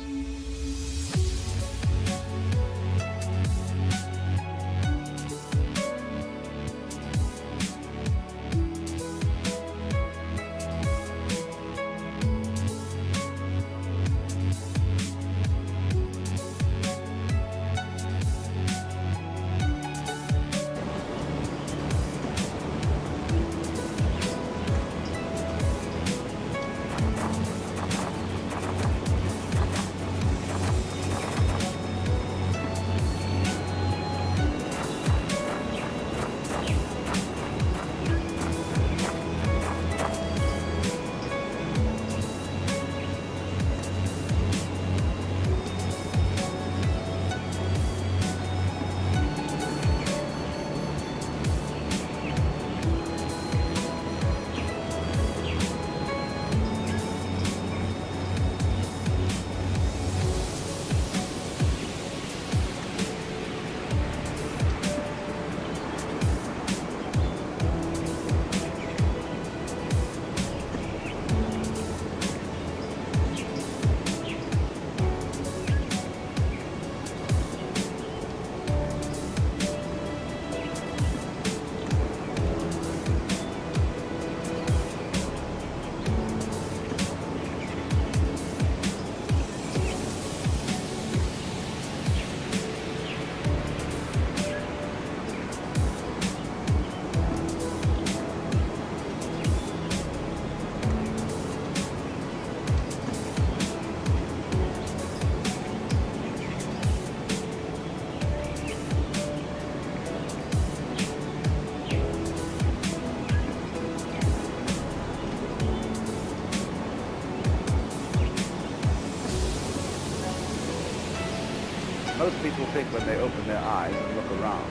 most people think when they open their eyes and look around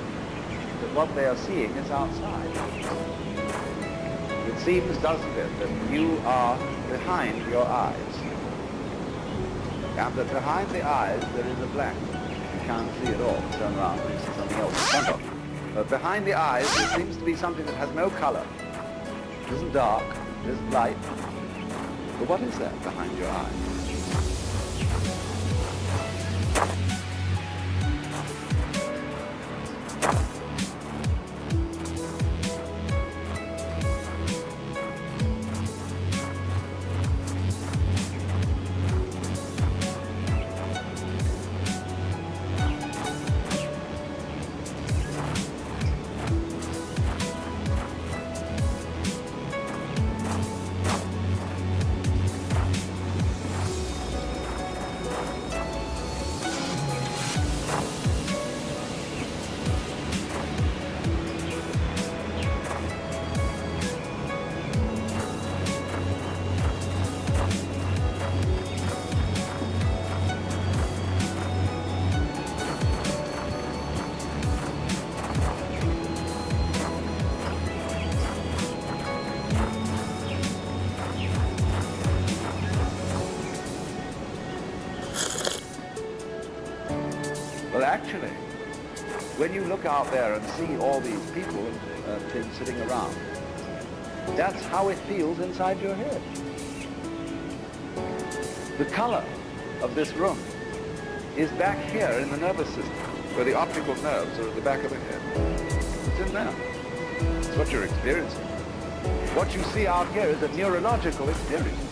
that what they are seeing is outside. It seems, doesn't it, that you are behind your eyes, and that behind the eyes there is a blank. You can't see it all. Turn around and you see something else in front of you. But behind the eyes there seems to be something that has no color. It isn't dark, it isn't light. But what is that behind your eyes? Well, actually, when you look out there and see all these people and things sitting around, that's how it feels inside your head. The color of this room is back here in the nervous system, where the optical nerves are at the back of the head. It's in there. It's what you're experiencing. What you see out here is a neurological experience.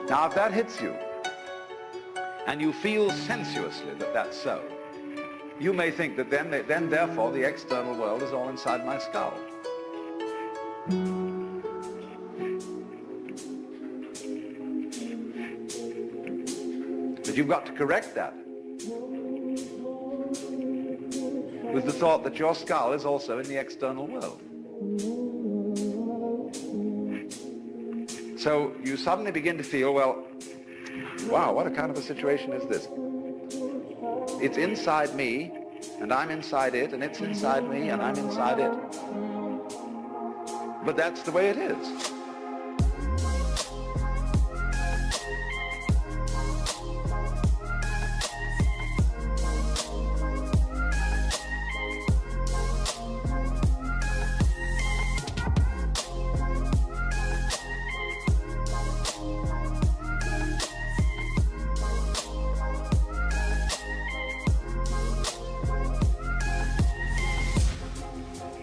Now, if that hits you, and you feel sensuously that that's so, you may think that then therefore, the external world is all inside my skull. But you've got to correct that with the thought that your skull is also in the external world. So you suddenly begin to feel, well, wow, what a kind of a situation is this? It's inside me, and I'm inside it, and it's inside me, and I'm inside it. But that's the way it is.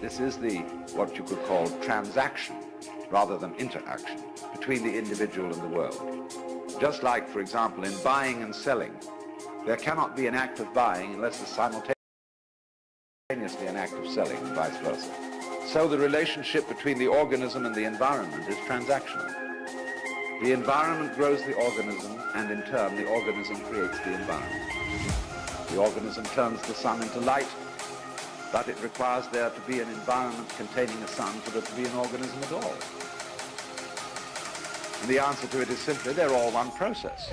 This is what you could call transaction rather than interaction between the individual and the world. Just like, for example, in buying and selling, there cannot be an act of buying unless there's simultaneously an act of selling and vice versa. So the relationship between the organism and the environment is transactional. The environment grows the organism, and in turn the organism creates the environment. The organism turns the sun into light, but it requires there to be an environment containing a sun for there to be an organism at all. And the answer to it is simply they're all one process.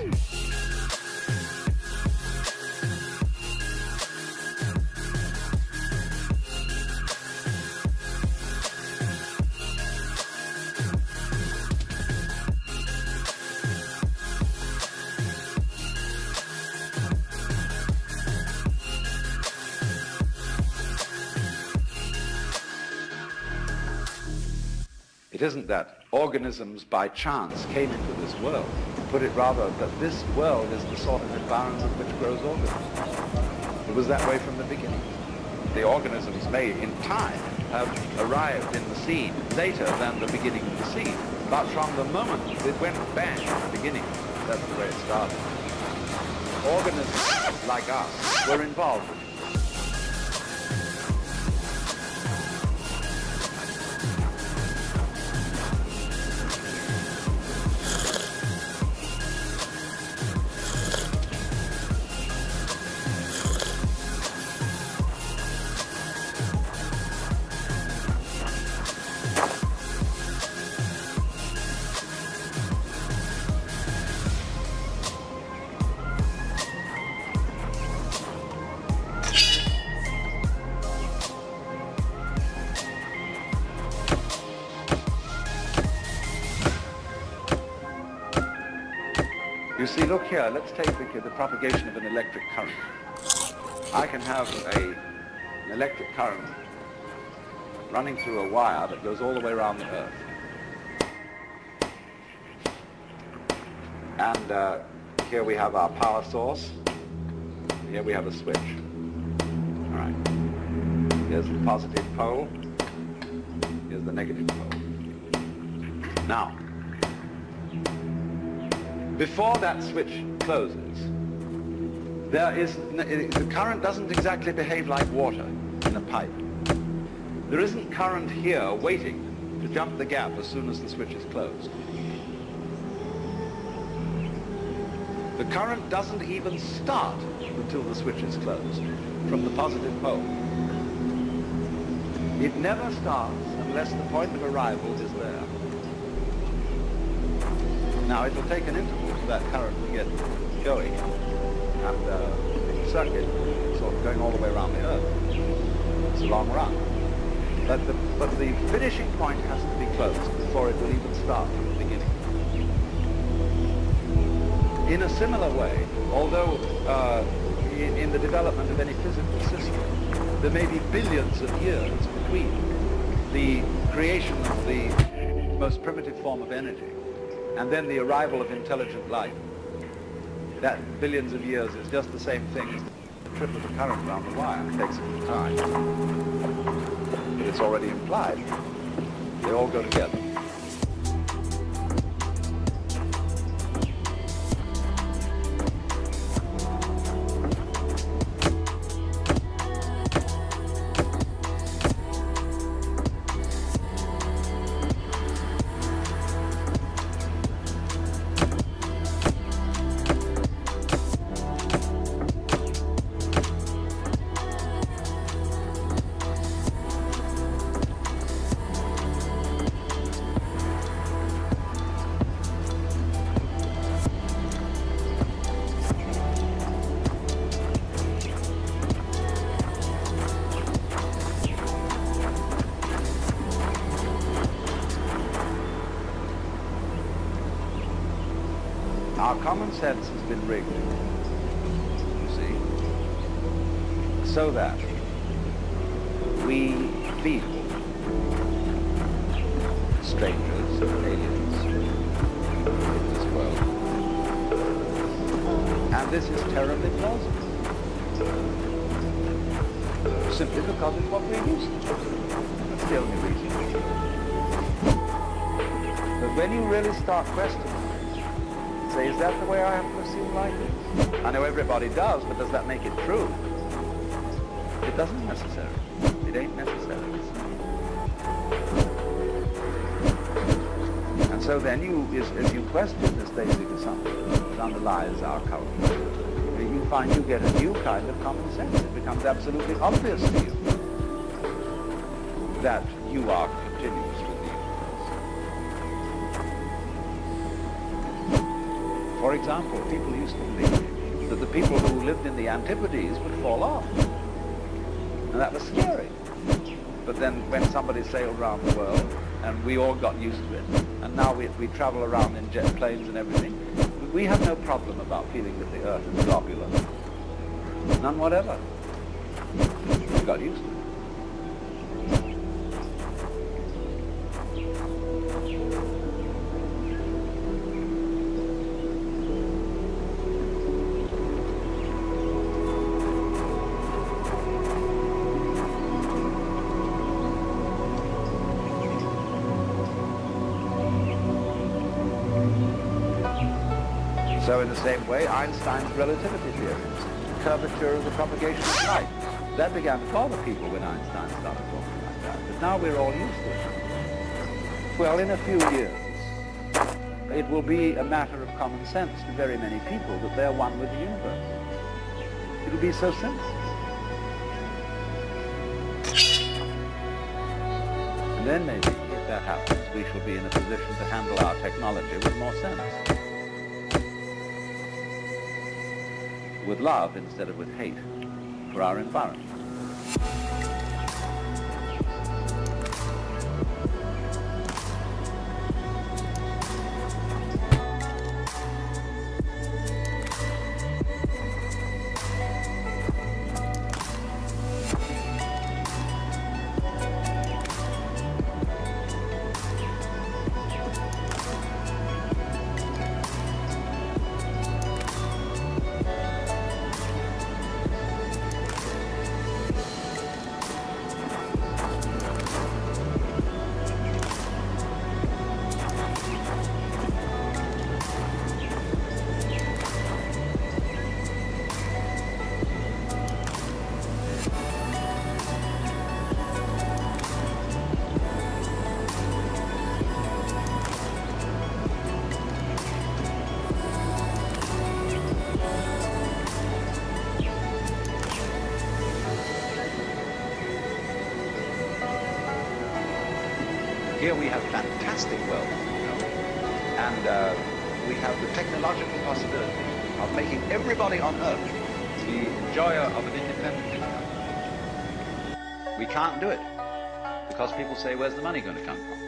It isn't that organisms by chance came into this world. Put it rather that this world is the sort of environment which grows organisms. It was that way from the beginning. The organisms may, in time, have arrived in the seed later than the beginning of the seed. But from the moment it went bang at the beginning, that's the way it started. Organisms like us were involved in it. You see, look here, let's take the propagation of an electric current. I can have an electric current running through a wire that goes all the way around the Earth. And here we have our power source. Here we have a switch. All right. Here's the positive pole. Here's the negative pole. Now, before that switch closes, the current doesn't exactly behave like water in a pipe. There isn't current here waiting to jump the gap as soon as the switch is closed. The current doesn't even start until the switch is closed from the positive pole. It never starts unless the point of arrival is there. Now, it will take an interval for that current to get going, and the circuit sort of going all the way around the Earth. It's a long run. But the finishing point has to be closed before it will even start from the beginning. In a similar way, although in the development of any physical system, there may be billions of years between the creation of the most primitive form of energy and then the arrival of intelligent life. That billions of years is just the same thing as the trip of the current around the wire. It takes a little time. But it's already implied. They all go together. Our common sense has been rigged, you see, so that we feel strangers, aliens in this world. And this is terribly plausible, simply because it's what we're used to. That's the only reason. But when you really start questioning, say, is that the way I have to assume life is? I know everybody does, but does that make it true? It doesn't necessarily. It ain't necessarily. And so then as you question this basic assumption that underlies our culture, you find you get a new kind of common sense. It becomes absolutely obvious to you that you are continuous with the universe. For example, people used to believe that the people who lived in the Antipodes would fall off. And that was scary. But then when somebody sailed around the world, and we all got used to it, and now we travel around in jet planes and everything, we have no problem about feeling that the Earth is globular. None whatever. We got used to it. So in the same way, Einstein's relativity theory, curvature of the propagation of light, that began to bother people when Einstein started talking like that. But now we're all used to it. Well, in a few years, it will be a matter of common sense to very many people that they're one with the universe. It'll be so simple. And then maybe, if that happens, we shall be in a position to handle our technology with more sense. With love instead of with hate for our environment. Here we have fantastic wealth, you know, and we have the technological possibility of making everybody on Earth the enjoyer of an independent income. We can't do it because people say, where's the money going to come from?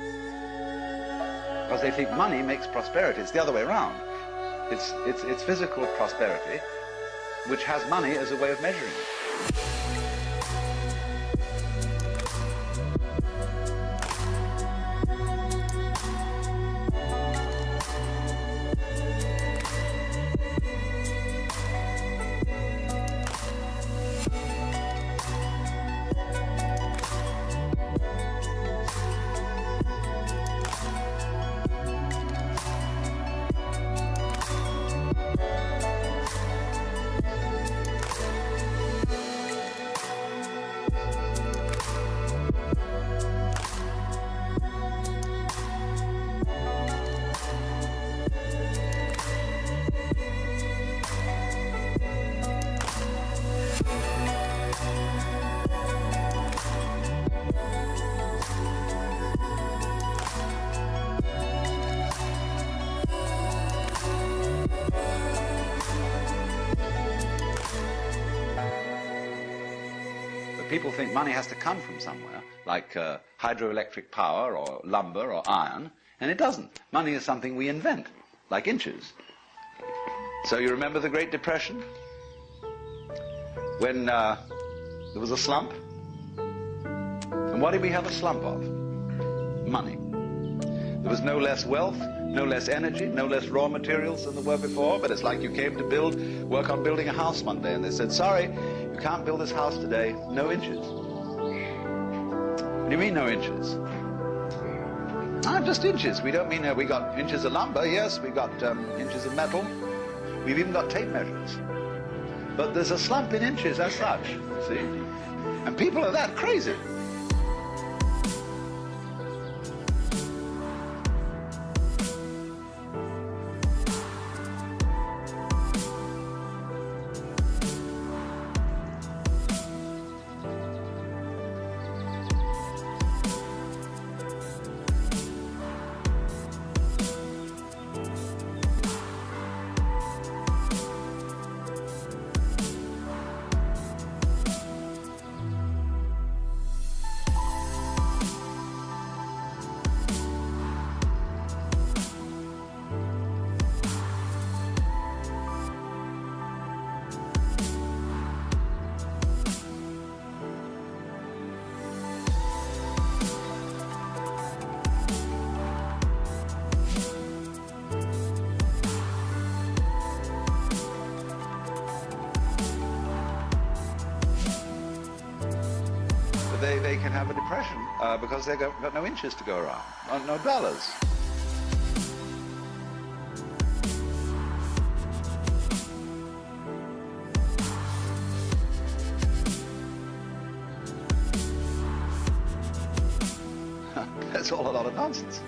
Because they think money makes prosperity. It's the other way around. It's physical prosperity which has money as a way of measuring it. People think money has to come from somewhere, like hydroelectric power or lumber or iron, and it doesn't. Money is something we invent, like inches. So you remember the Great Depression? When there was a slump? And what did we have a slump of? Money. There was no less wealth, no less energy, no less raw materials than there were before, but it's like you came to work on building a house one day, and they said, sorry, you can't build this house today, no inches. What do you mean, no inches? Ah, just inches. We don't mean we got inches of lumber. Yes, we got inches of metal. We've even got tape measures. But there's a slump in inches as such, see? And people are that crazy. They can have a depression because they've got no inches to go around, no dollars. lot of nonsense.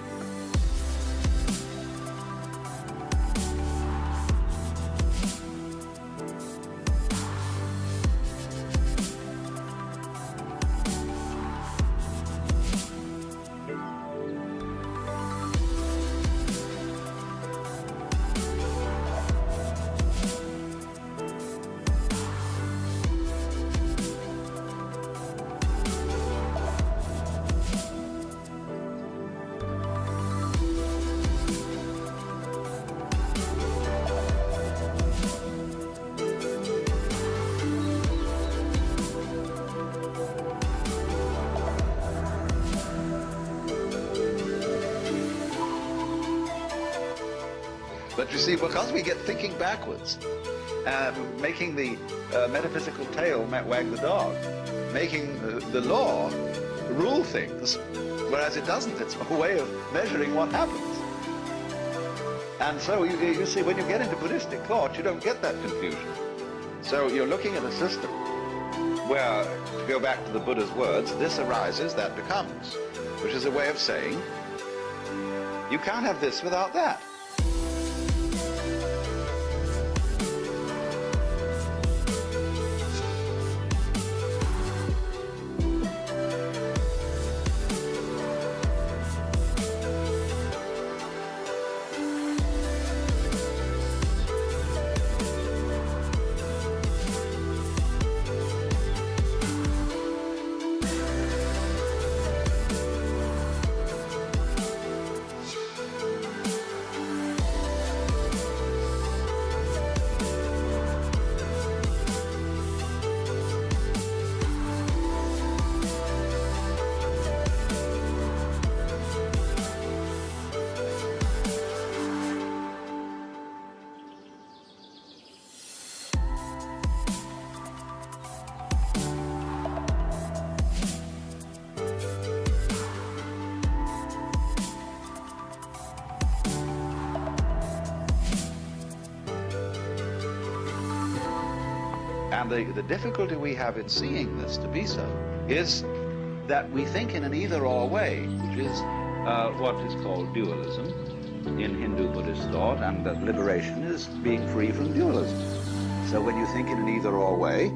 But you see, because we get thinking backwards, and making the metaphysical tail wag the dog, making the law rule things, whereas it doesn't. It's a way of measuring what happens. And so you see, when you get into Buddhistic thought, you don't get that confusion. So you're looking at a system where, to go back to the Buddha's words, this arises, that becomes, which is a way of saying, you can't have this without that. And the difficulty we have in seeing this to be so is that we think in an either-or way, which is what is called dualism in Hindu-Buddhist thought, and that liberation is being free from dualism. So when you think in an either-or way,